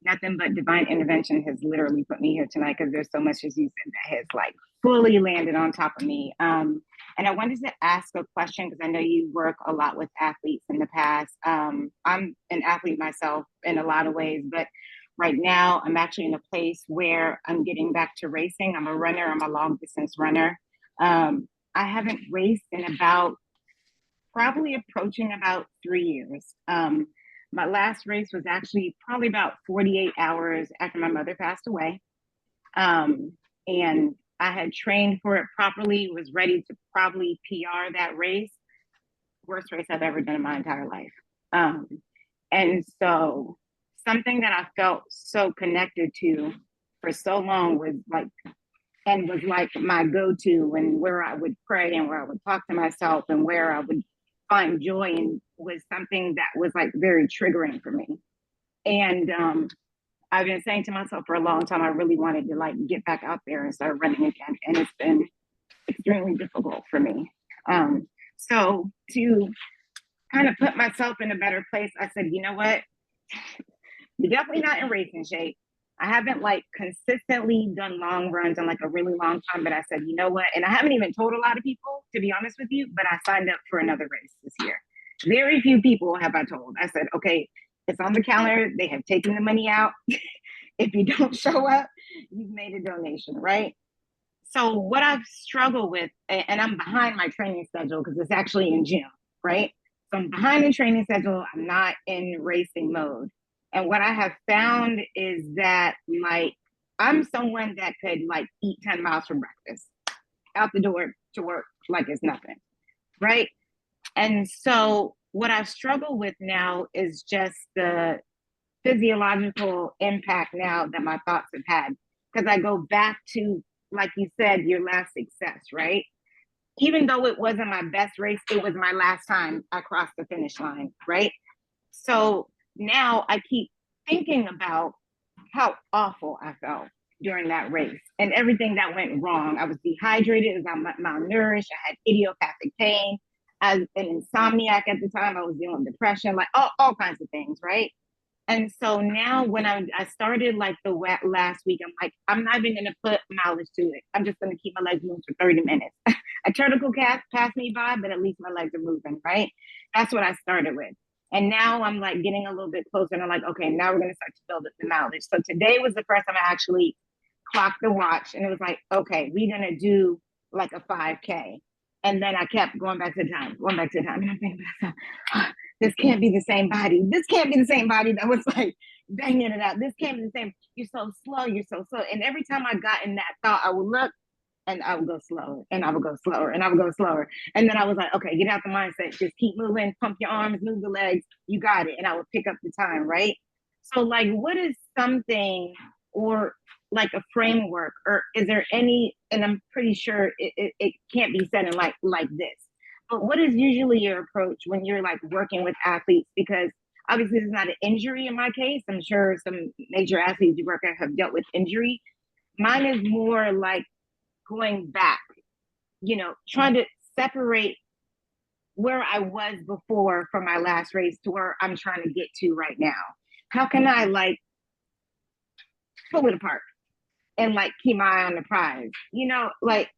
nothing but divine intervention has literally put me here tonight, because there's so much, as you said, that has like fully landed on top of me. And I wanted to ask a question, because I know you work a lot with athletes in the past. I'm an athlete myself in a lot of ways, but right now I'm actually in a place where I'm getting back to racing. I'm a runner. I'm a long distance runner. I haven't raced in about probably approaching about 3 years. My last race was actually probably about 48 hours after my mother passed away. And I had trained for it properly, was ready to probably PR that race. Worst race I've ever done in my entire life. And so something that I felt so connected to for so long was like my go-to, and where I would pray and where I would talk to myself and where I would find joy in, was something that was like very triggering for me. And I've been saying to myself for a long time, I really wanted to like get back out there and start running again. And it's been extremely difficult for me. So to kind of put myself in a better place, I said, you know what? You're definitely not in racing shape. I haven't like consistently done long runs in like a really long time, but I said, you know what? And I haven't even told a lot of people, to be honest with you, but I signed up for another race this year. Very few people have I told. I said, okay, it's on the calendar. They have taken the money out. If you don't show up, you've made a donation, right? So what I've struggled with, and I'm behind my training schedule because it's actually in gym, right? So I'm behind the training schedule. I'm not in racing mode. And what I have found is that like, I'm someone that could like eat 10 miles for breakfast, out the door to work like it's nothing, right? And so what I struggle with now is just the physiological impact now that my thoughts have had. Because I go back to, like you said, your last success, right? Even though it wasn't my best race, it was my last time I crossed the finish line, right? So now I keep thinking about how awful I felt during that race and everything that went wrong. I was dehydrated, I was malnourished, I had idiopathic pain, I was an insomniac at the time, I was dealing with depression, like all kinds of things, right? And so now when I started like the last week, I'm like, I'm not even gonna put mileage to it. I'm just gonna keep my legs moving for 30 minutes. A turtle cat passed me by, but at least my legs are moving, right? That's what I started with. And now I'm like getting a little bit closer and I'm like, okay, now we're gonna start to build up the mileage. So today was the first time I actually clocked the watch and it was like, okay, we're gonna do like a 5K. And then I kept going back to the time. And I'm thinking to myself, oh, this can't be the same body. This can't be the same body that was like banging it out. This can't be the same. You're so slow. You're so slow. And every time I got in that thought, I would look and I would go slower and I would go slower and I would go slower. And then I was like, okay, get out the mindset. Just keep moving, pump your arms, move the legs. You got it. And I would pick up the time, right? So like, what is something or like a framework, or is there any, and I'm pretty sure it can't be said in like this, but what is usually your approach when you're like working with athletes? Because obviously it's not an injury in my case. I'm sure some major athletes you work at have dealt with injury. Mine is more like going back, trying to separate where I was before from my last race to where I'm trying to get to right now. How can I like pull it apart and like keep my eye on the prize? Like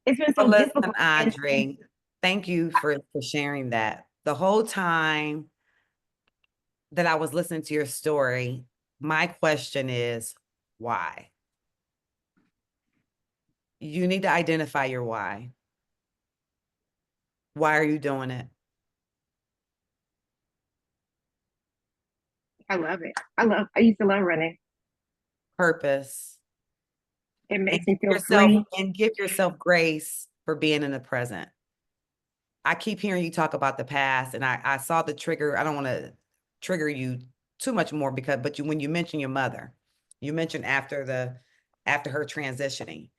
it's been so Well, listen, difficult. Audrey, thank you for sharing that. The whole time that I was listening to your story, my question is why? You need to identify your why. Why are you doing it? I love it. I used to love running. Purpose. It And makes me feel yourself free. and give yourself grace for being in the present. I keep hearing you talk about the past, and I saw the trigger. I don't want to trigger you too much more but when you mention your mother, you mentioned after her transitioning,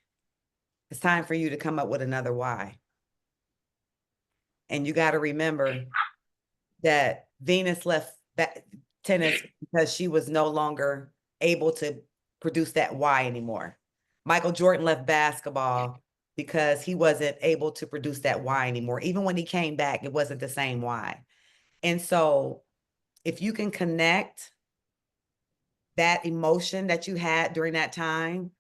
it's time for you to come up with another why. And you got to remember that Venus left that tennis because she was no longer able to produce that why anymore. Michael Jordan left basketball because he wasn't able to produce that why anymore. Even when he came back, it wasn't the same why. And so if you can connect that emotion that you had during that time,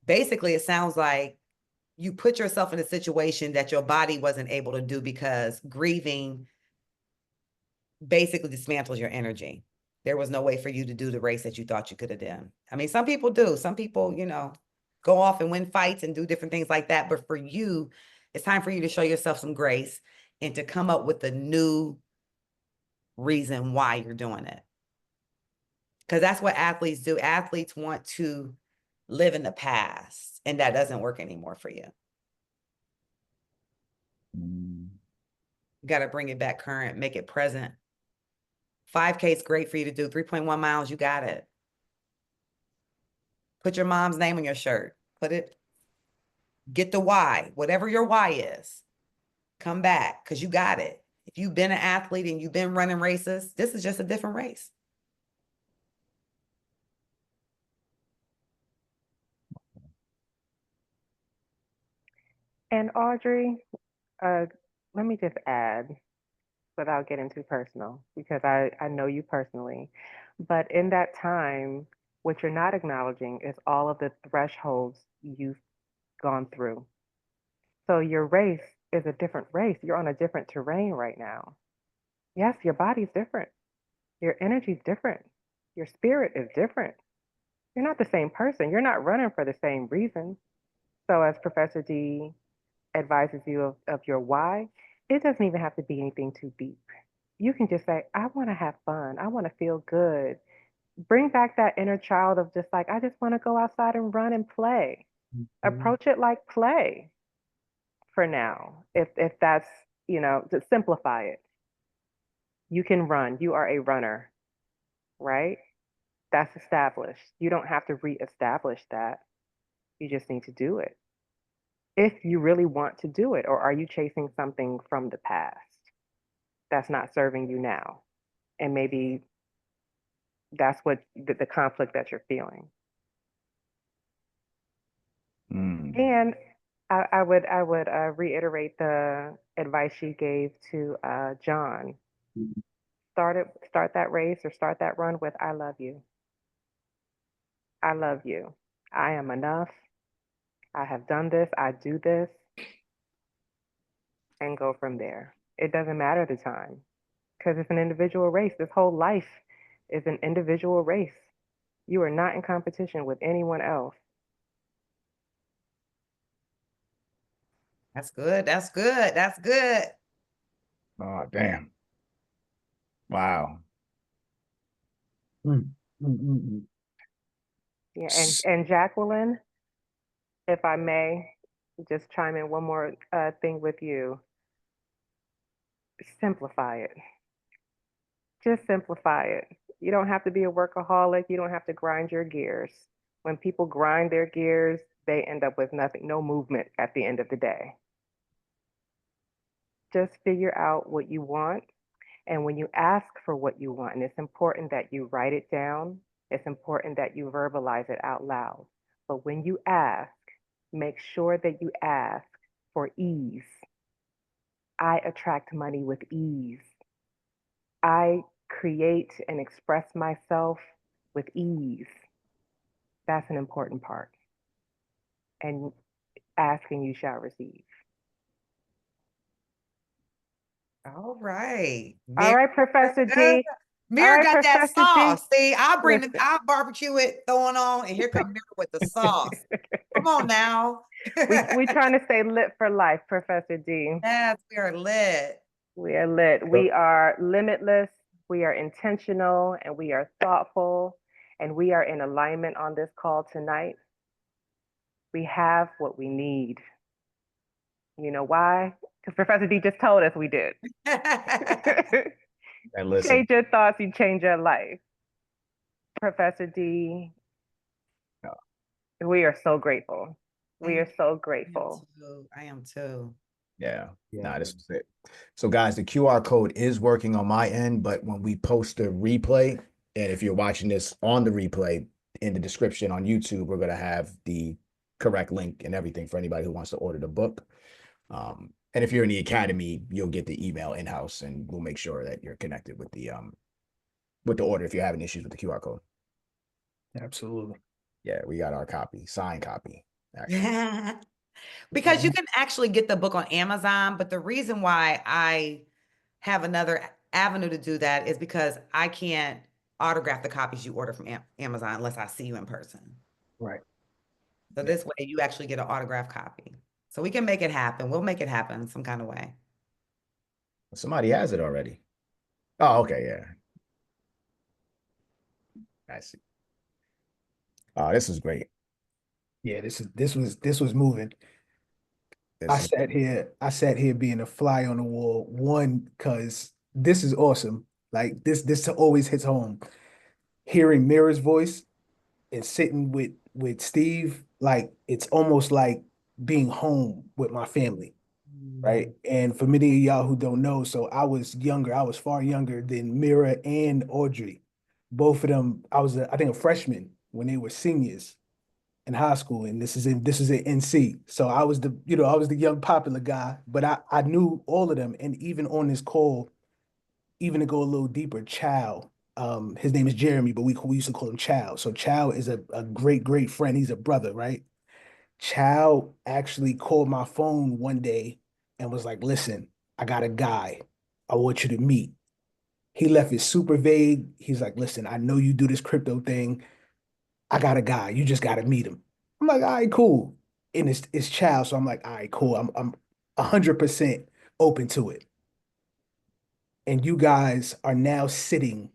basically it sounds like you put yourself in a situation that your body wasn't able to do because grieving basically dismantles your energy. There was no way for you to do the race that you thought you could have done. I mean, some people do. Some people, go off and win fights and do different things like that. But for you, it's time for you to show yourself some grace and to come up with a new reason why you're doing it. Because that's what athletes do. Athletes want to live in the past, and that doesn't work anymore for you. You got to bring it back current, make it present. 5K is great for you to do. 3.1 miles, you got it. Put your mom's name on your shirt. Get the why, whatever your why is. Come back, because you got it. If you've been an athlete and you've been running races, this is just a different race. And Audrey, let me just add, without getting too personal, because I know you personally, but in that time, what you're not acknowledging is all of the thresholds you've gone through. So your race is a different race. You're on a different terrain right now. Yes, your body's different. Your energy's different. Your spirit is different. You're not the same person. You're not running for the same reason. So as Professor D advises you of your why, it doesn't even have to be anything too deep. You can just say, I want to have fun. I want to feel good. Bring back that inner child of just like, I just want to go outside and run and play. Approach it like play for now. If that's, to simplify it. You can run. You are a runner, right? That's established. You don't have to reestablish that. You just need to do it. If you really want to do it, or are you chasing something from the past that's not serving you now? And maybe that's what the conflict that you're feeling. And I would reiterate the advice she gave to John. Start that race or start that run with "I love you. I love you. I am enough. I have done this. I do this," and go from there. It doesn't matter the time because it's an individual race. This whole life is an individual race. You are not in competition with anyone else. That's good. That's good. That's good. Oh, damn. Wow. Yeah, and Jacqueline, if I may, just chime in one more thing with you. Simplify it. Just simplify it. You don't have to be a workaholic. You don't have to grind your gears. When people grind their gears, they end up with nothing, no movement at the end of the day. Just figure out what you want. And when you ask for what you want, and it's important that you write it down, it's important that you verbalize it out loud. But when you ask, make sure that you ask for ease. I attract money with ease. I create and express myself with ease. That's an important part. And ask and you shall receive. All right. All right, Professor D. Mira right, got that Professor D. sauce. See, Listen. I'll barbecue it throwing on, and here comes Mira with the sauce. Come on now. we trying to stay lit for life, Professor D. Yes, we are lit. We are lit. We are limitless. We are intentional, and we are thoughtful, and we are in alignment on this call tonight. We have what we need. You know why? Because Professor D just told us we did. And listen, Change your thoughts, you change your life. Professor D, we are so grateful. We are so grateful. I am too. yeah, nah, this was it. So guys, the QR code is working on my end, but when we post the replay, and if you're watching this on the replay, in the description on YouTube, we're going to have the correct link and everything for anybody who wants to order the book. And if you're in the academy, you'll get the email in-house, and we'll make sure that you're connected with the order if you're having issues with the QR code. Absolutely. Yeah, we got our copy, signed copy. Because you can actually get the book on Amazon, but the reason why I have another avenue to do that is because I can't autograph the copies you order from Amazon unless I see you in person. Right. So this way you actually get an autographed copy. So we can make it happen. We'll make it happen some kind of way. Somebody has it already. Oh, okay, yeah. I see. Oh, this is great. Yeah, this was moving. I sat here being a fly on the wall. One, because this is awesome. Like this always hits home. Hearing Mira's voice and sitting with Steve, like it's almost like being home with my family, right? And for many of y'all who don't know, so I was younger. I was far younger than Mira and Audrey. Both of them, I was I think a freshman when they were seniors in high school, and this is in NC. So I was the young popular guy, but I knew all of them. And even on this call, even to go a little deeper, Chow, his name is Jeremy, but we used to call him Chow. So Chow is a great friend. He's a brother, right? Chow actually called my phone one day and was like, listen, I got a guy I want you to meet. He left it super vague. He's like, listen, I know you do this crypto thing. I got a guy. You just got to meet him. I'm like, all right, cool. And it's Chow. So I'm like, all right, cool. I'm 100% open to it. And you guys are now sitting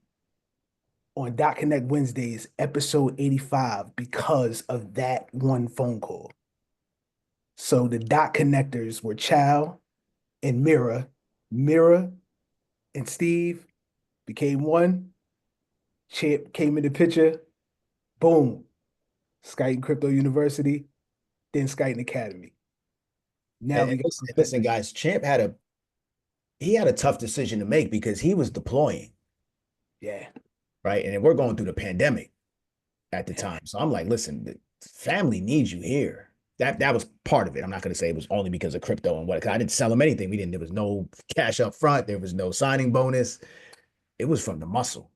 on Dot Connect Wednesdays, episode 85, because of that one phone call. So the dot connectors were Chow and Mira. Mira and Steve became one. Chip came in the picture. Boom. Skyton Crypto University, then Skyton Academy. Now we got listen, guys, Champ had a tough decision to make because he was deploying. Yeah. Right. And we're going through the pandemic at the time. So I'm like, listen, the family needs you here. That was part of it. I'm not going to say it was only because of crypto and what, 'cause I didn't sell him anything. There was no cash up front. There was no signing bonus. It was from the muscle.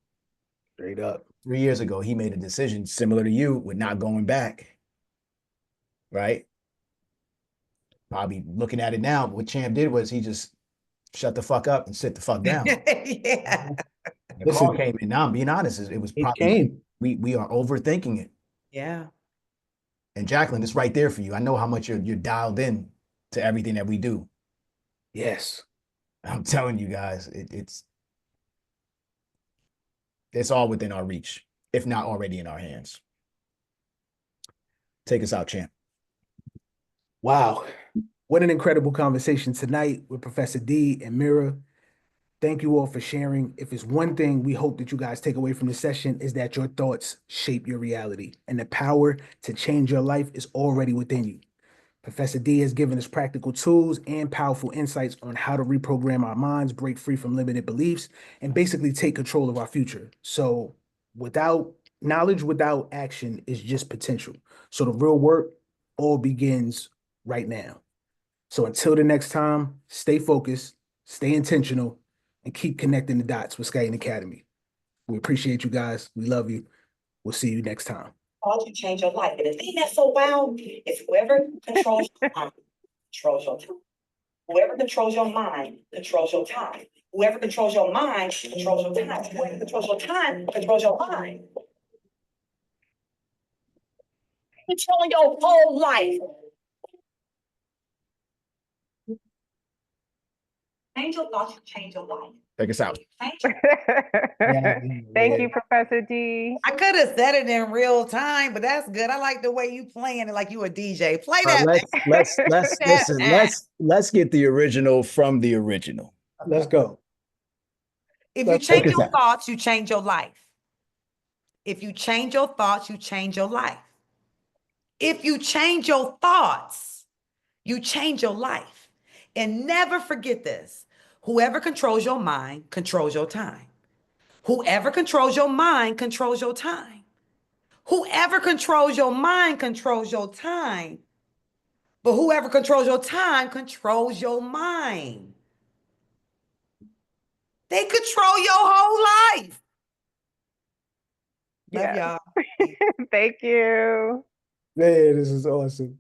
Straight up. 3 years ago, he made a decision similar to you with not going back. Right. Probably looking at it now, what Champ did was he just shut the fuck up and sit the fuck down. Yeah. The call came in. Now I'm being honest, it was probably we are overthinking it. Yeah. And Jacqueline, it's right there for you. I know how much you're dialed in to everything that we do. Yes. I'm telling you guys, it's all within our reach, if not already in our hands. Take us out, Champ. Wow. What an incredible conversation tonight with Professor D and Mira. Thank you all for sharing. If it's one thing we hope that you guys take away from this session is that your thoughts shape your reality, and the power to change your life is already within you. Professor D has given us practical tools and powerful insights on how to reprogram our minds, break free from limited beliefs, and basically take control of our future. So without knowledge, without action is just potential. So the real work all begins right now. So until the next time, stay focused, stay intentional, and keep connecting the dots with Skyton Academy. We appreciate you guys. We love you. We'll see you next time. Thought you change your life. And the thing that's so wild is whoever controls your mind controls your time. Whoever controls your mind controls your time. Whoever controls your mind controls your time. Whoever controls your time controls your mind. Controlling your whole life. Change your thoughts, you change your life. Take us out. Thank you, Professor D. I could have said it in real time, but that's good. I like the way you playing it like you a DJ. Play that. Let's listen. Let's get the original from the original. Let's go. If you change your thoughts, you change your life. If you change your thoughts, you change your life. If you change your thoughts, you change your life. And never forget this. Whoever controls your mind controls your time. Whoever controls your mind controls your time. Whoever controls your mind controls your time. But whoever controls your time controls your mind. They control your whole life. Love y'all. Thank you. Man, this is awesome.